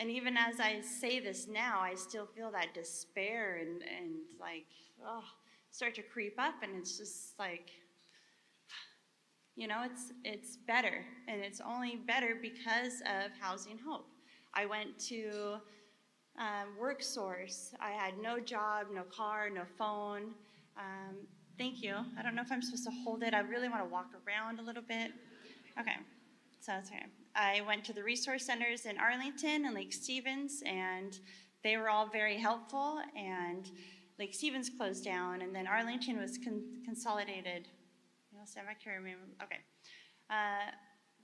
And even as I say this now, I still feel that despair and like, oh, start to creep up, and it's just like, you know, it's better, and it's only better because of Housing Hope. I went to WorkSource. I had no job, no car, no phone. Thank you. I don't know if I'm supposed to hold it. I really want to walk around a little bit. Okay, so that's okay. I went to the resource centers in Arlington and Lake Stevens, and they were all very helpful, and Lake Stevens closed down, and then Arlington was consolidated. You know, Sam, I can't remember. Okay.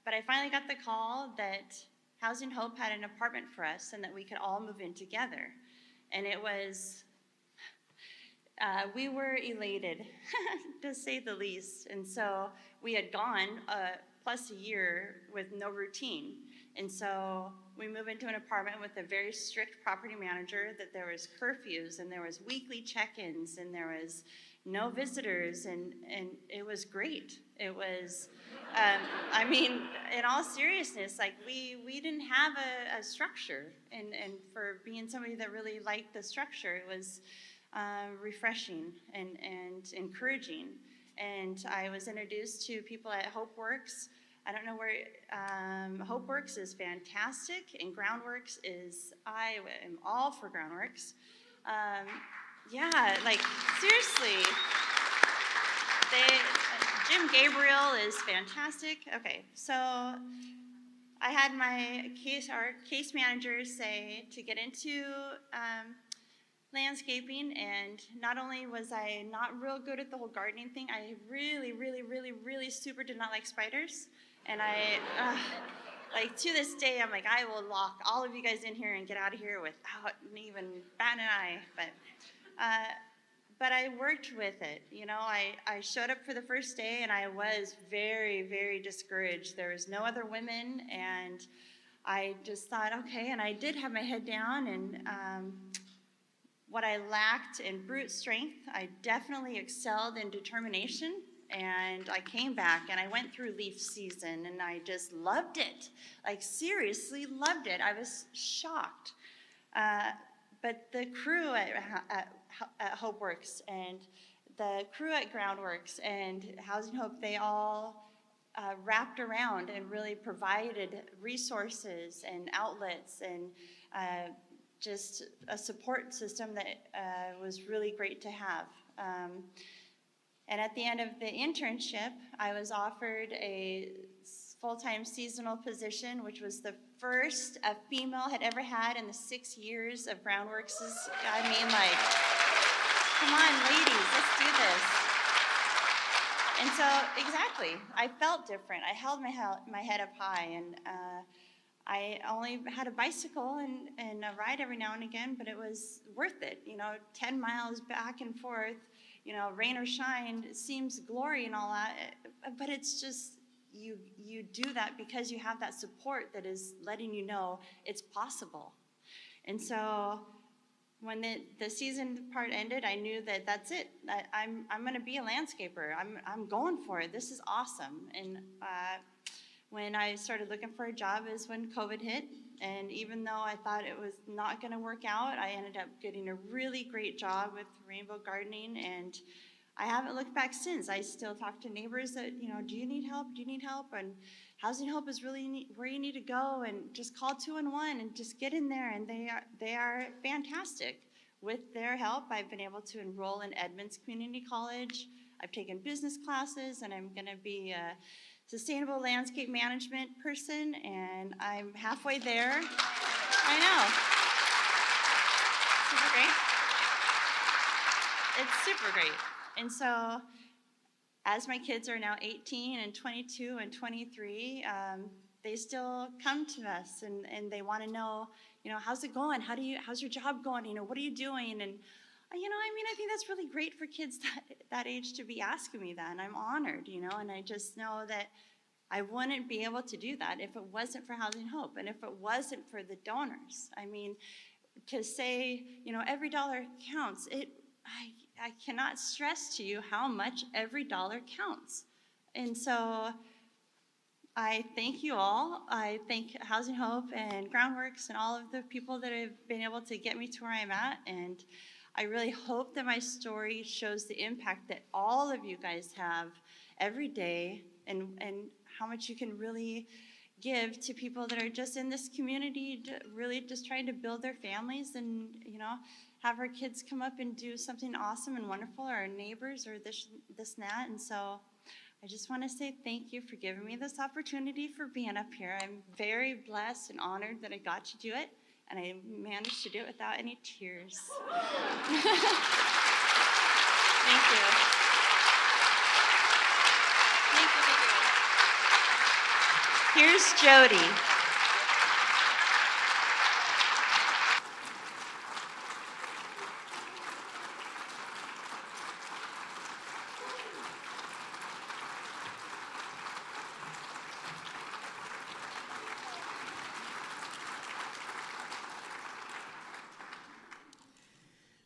But I finally got the call that Housing Hope had an apartment for us and that we could all move in together. And it was, we were elated, to say the least. And so we had gone plus a year with no routine. And so we moved into an apartment with a very strict property manager, that there was curfews, and there was weekly check-ins, and there was no visitors, and it was great. It was, I mean, in all seriousness, like we didn't have a structure, and for being somebody that really liked the structure, it was refreshing and encouraging. And I was introduced to people at HopeWorks. I don't know where, HopeWorks is fantastic, and GroundWorks is, I am all for GroundWorks. Yeah, like, seriously. Jim Gabriel is fantastic. Okay, so I had our case manager say to get into landscaping, and not only was I not real good at the whole gardening thing, I really super did not like spiders. And like to this day, I'm like, I will lock all of you guys in here and get out of here without even batting an eye. But I worked with it. You know, I showed up for the first day, and I was very discouraged. There was no other women, and I just thought, okay, and I did have my head down, and what I lacked in brute strength, I definitely excelled in determination. And I came back and I went through leaf season and I just loved it. Like, seriously loved it. I was shocked. But the crew at HopeWorks and the crew at Groundworks and Housing Hope, they all wrapped around and really provided resources and outlets and just a support system that was really great to have. And at the end of the internship, I was offered a full-time seasonal position, which was the first a female had ever had in the 6 years of Groundworks. I mean, like, come on, ladies, let's do this. And so, exactly, I felt different. I held my head up high, and I only had a bicycle and a ride every now and again, but it was worth it. 10 miles back and forth, rain or shine, it seems glory and all that, but it's just, you do that because you have that support that is letting you know it's possible. And so when the season part ended, I knew that that's it. I'm going to be a landscaper. I'm going for it. This is awesome. And when I started looking for a job is when COVID hit. And even though I thought it was not going to work out, I ended up getting a really great job with Rainbow Gardening, and I haven't looked back since. I still talk to neighbors that, do you need help? Do you need help? And Housing Hope is really where you need to go, and just call 211 and just get in there, and they are fantastic. With their help, I've been able to enroll in Edmonds Community College. I've taken business classes, and I'm going to be a sustainable landscape management person, and I'm halfway there. I know. Super great. It's super great. And so, as my kids are now 18 and 22 and 23, they still come to us and they want to know, how's it going? How's your job going? What are you doing? And I think that's really great for kids that age to be asking me that, and I'm honored, and I just know that I wouldn't be able to do that if it wasn't for Housing Hope and if it wasn't for the donors. I mean, to say, every dollar counts, I cannot stress to you how much every dollar counts. And so I thank you all. I thank Housing Hope and Groundworks and all of the people that have been able to get me to where I'm at. And I really hope that my story shows the impact that all of you guys have every day, and how much you can really give to people that are just in this community, really just trying to build their families and, have our kids come up and do something awesome and wonderful, or our neighbors, or this and that. And so I just want to say thank you for giving me this opportunity for being up here. I'm very blessed and honored that I got to do it, and I managed to do it without any tears. Thank you. Here's Jody.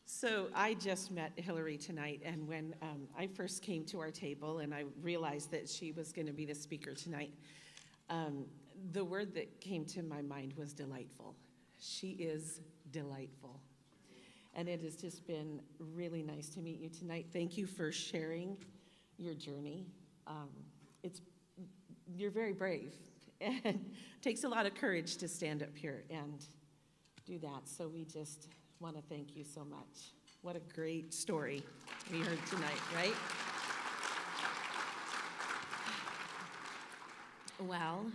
So I just met Hillary tonight, and when I first came to our table and I realized that she was going to be the speaker tonight, the word that came to my mind was delightful. She is delightful. And it has just been really nice to meet you tonight. Thank you for sharing your journey. You're very brave, and it takes a lot of courage to stand up here and do that. So we just want to thank you so much. What a great story we heard tonight, right? Well,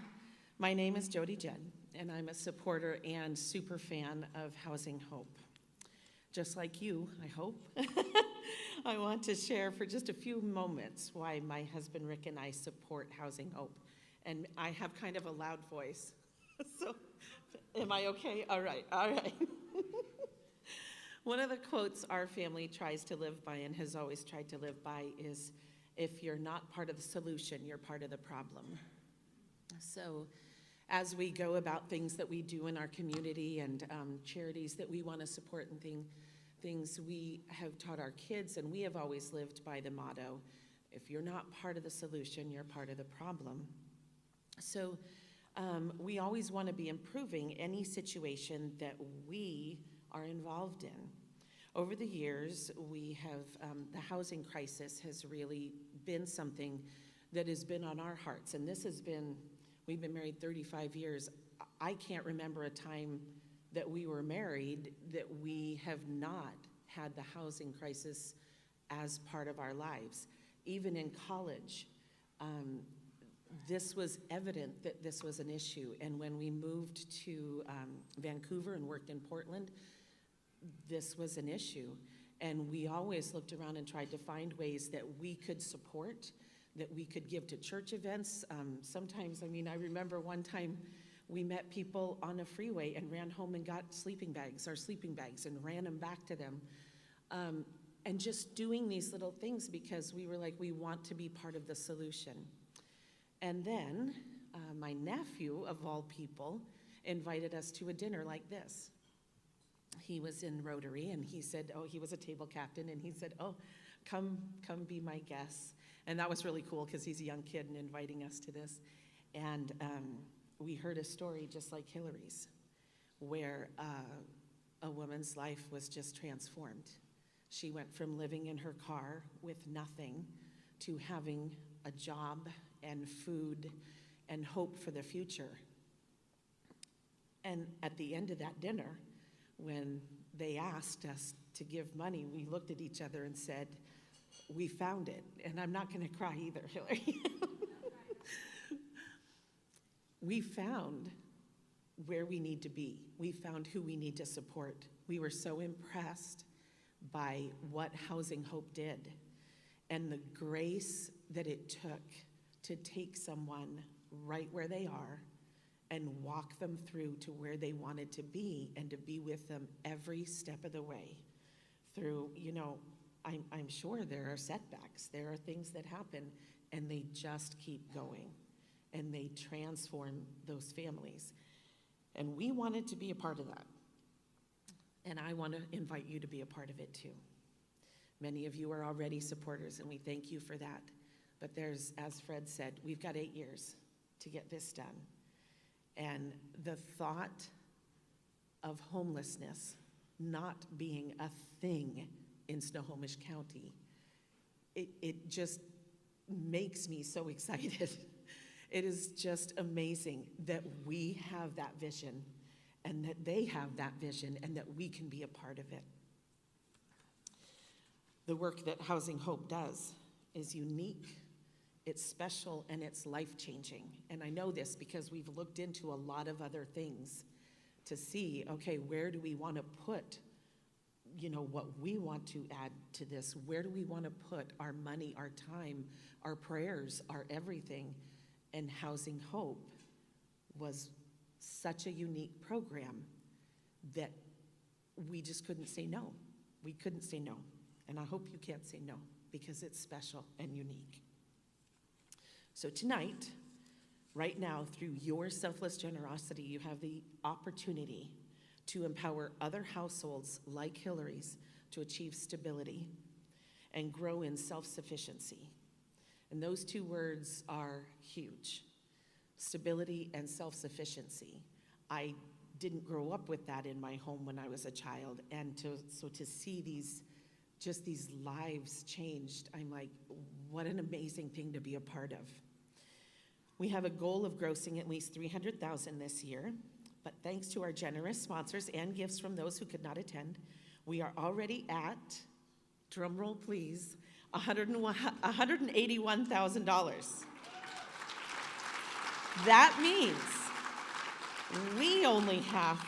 my name is Jody Judd, and I'm a supporter and super fan of Housing Hope. Just like you, I hope. I want to share for just a few moments why my husband Rick and I support Housing Hope. And I have kind of a loud voice, so am I okay? All right. One of the quotes our family tries to live by and has always tried to live by is, if you're not part of the solution, you're part of the problem. So as we go about things that we do in our community and charities that we want to support and things we have taught our kids, and we have always lived by the motto, if you're not part of the solution, you're part of the problem. So we always want to be improving any situation that we are involved in. Over the years, we have, the housing crisis has really been something that has been on our hearts. And this has been, we've been married 35 years. I can't remember a time that we were married that we have not had the housing crisis as part of our lives. Even in college, this was evident that this was an issue. And when we moved to Vancouver and worked in Portland, this was an issue. And we always looked around and tried to find ways that we could support, that we could give to church events. Sometimes, I mean, I remember one time we met people on a freeway and ran home and got sleeping bags, and ran them back to them. And just doing these little things because we were like, we want to be part of the solution. And then my nephew, of all people, invited us to a dinner like this. He was in Rotary, and he said, oh, he was a table captain, and he said, oh, come be my guest. And that was really cool because he's a young kid and inviting us to this. And we heard a story just like Hillary's, where a woman's life was just transformed. She went from living in her car with nothing to having a job and food and hope for the future. And at the end of that dinner, when they asked us to give money, we looked at each other and said, we found it. And I'm not going to cry either, Hillary. We found where we need to be. We found who we need to support. We were so impressed by what Housing Hope did and the grace that it took to take someone right where they are and walk them through to where they wanted to be and to be with them every step of the way through, you know, I'm sure there are setbacks. There are things that happen, and they just keep going, and they transform those families. And we wanted to be a part of that. And I want to invite you to be a part of it too. Many of you are already supporters, and we thank you for that. But there's, as Fred said, we've got 8 years to get this done. And the thought of homelessness not being a thing in Snohomish County, it just makes me so excited. It is just amazing that we have that vision and that they have that vision and that we can be a part of it. The work that Housing Hope does is unique, it's special, and it's life-changing. And I know this because we've looked into a lot of other things to see, okay, where do we want to put, you know, what we want to add to this? Where do we want to put our money, our time, our prayers, our everything? And Housing Hope was such a unique program that we just couldn't say no. We couldn't say no. And I hope you can't say no because it's special and unique. So tonight, right now, through your selfless generosity, you have the opportunity to empower other households like Hillary's to achieve stability and grow in self-sufficiency. And those two words are huge, stability and self-sufficiency. I didn't grow up with that in my home when I was a child, and so to see these lives changed, I'm like, what an amazing thing to be a part of. We have a goal of grossing at least $300,000 this year, but thanks to our generous sponsors and gifts from those who could not attend, we are already at, drum roll please, $181,000. That means we only have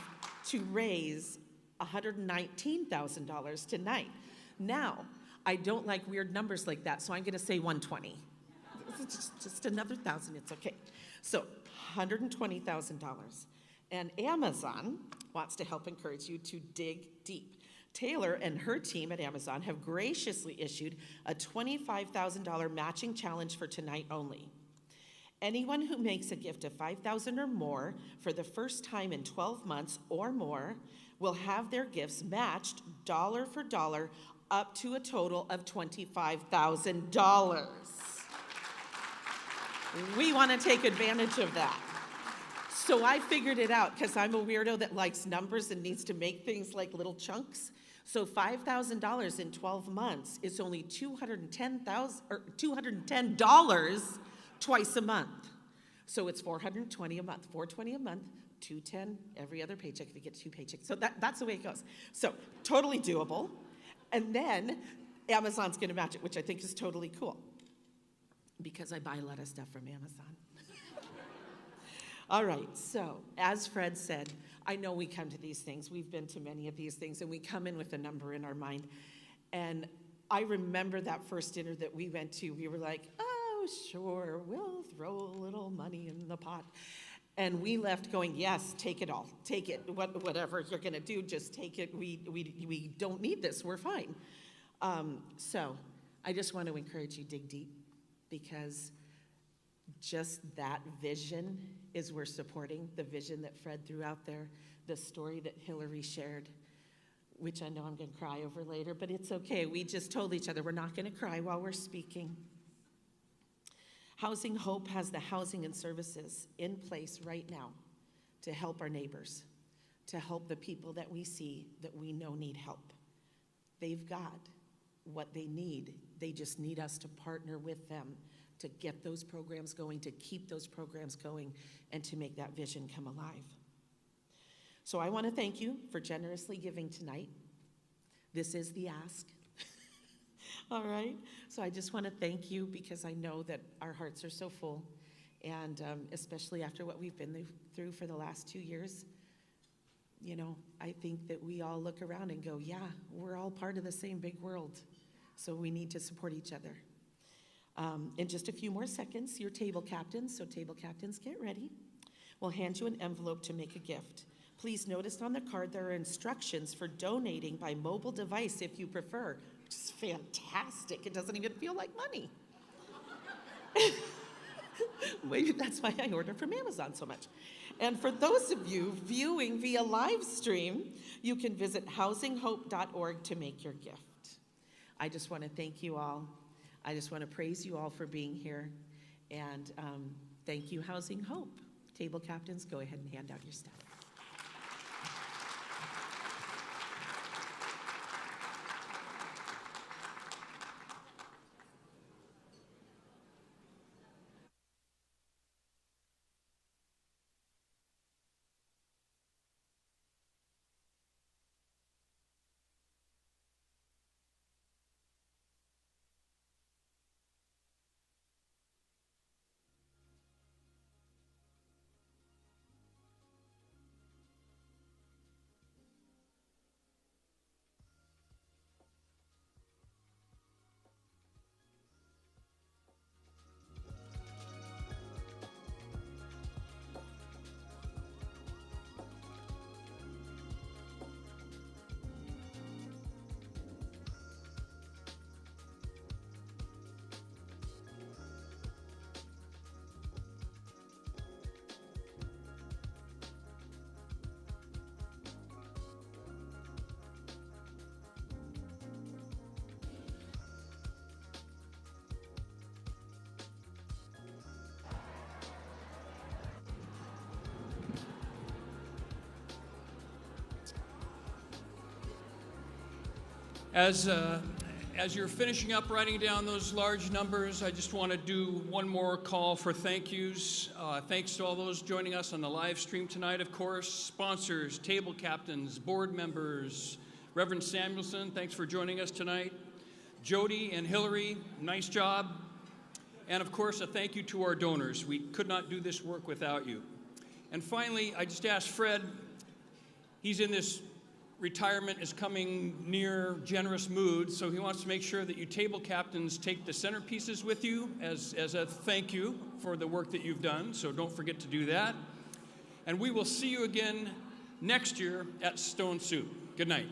to raise $119,000 tonight. Now, I don't like weird numbers like that, so I'm going to say 120. Just another thousand, it's okay. So $120,000. And Amazon wants to help encourage you to dig deep. Taylor and her team at Amazon have graciously issued a $25,000 matching challenge for tonight only. Anyone who makes a gift of $5,000 or more for the first time in 12 months or more will have their gifts matched dollar for dollar up to a total of $25,000. We want to take advantage of that. So I figured it out because I'm a weirdo that likes numbers and needs to make things like little chunks. So $5,000 in 12 months is only $210 twice a month. So it's $420 a month, $420 a month, $210 every other paycheck if you get 2 paychecks. So that's the way it goes. So totally doable. And then Amazon's going to match it, which I think is totally cool because I buy a lot of stuff from Amazon. All right, so as Fred said, I know we come to these things. We've been to many of these things, and we come in with a number in our mind. And I remember that first dinner that we went to. We were like, oh, sure, we'll throw a little money in the pot. And we left going, yes, take it all. Take it, whatever you're going to do, just take it. We don't need this. We're fine. So I just want to encourage you, dig deep, because just that vision is we're supporting, the vision that Fred threw out there, the story that Hillary shared, which I know I'm going to cry over later, but it's okay. We just told each other we're not going to cry while we're speaking. Housing Hope has the housing and services in place right now to help our neighbors, to help the people that we see that we know need help. They've got what they need. They just need us to partner with them to get those programs going, to keep those programs going, and to make that vision come alive. So I want to thank you for generously giving tonight. This is the ask. All right? So I just want to thank you because I know that our hearts are so full, and especially after what we've been through for the last 2 years, you know, I think that we all look around and go, yeah, we're all part of the same big world, so we need to support each other. In just a few more seconds, your table captains, so table captains, get ready. We'll hand you an envelope to make a gift. Please notice on the card there are instructions for donating by mobile device if you prefer, which is fantastic. It doesn't even feel like money. Maybe that's why I order from Amazon so much. And for those of you viewing via live stream, you can visit housinghope.org to make your gift. I just want to thank you all. I just want to praise you all for being here, and thank you, Housing Hope. Table captains, go ahead and hand out your stuff. As you're finishing up writing down those large numbers, I just want to do one more call for thank yous. Thanks to all those joining us on the live stream tonight, of course, sponsors, table captains, board members, Reverend Samuelson, thanks for joining us tonight. Jody and Hillary, nice job. And of course, a thank you to our donors. We could not do this work without you. And finally, I just asked Fred, he's in this retirement is coming near generous mood, so he wants to make sure that you table captains take the centerpieces with you as a thank you for the work that you've done, so don't forget to do that. And we will see you again next year at Stone Soup. Good night.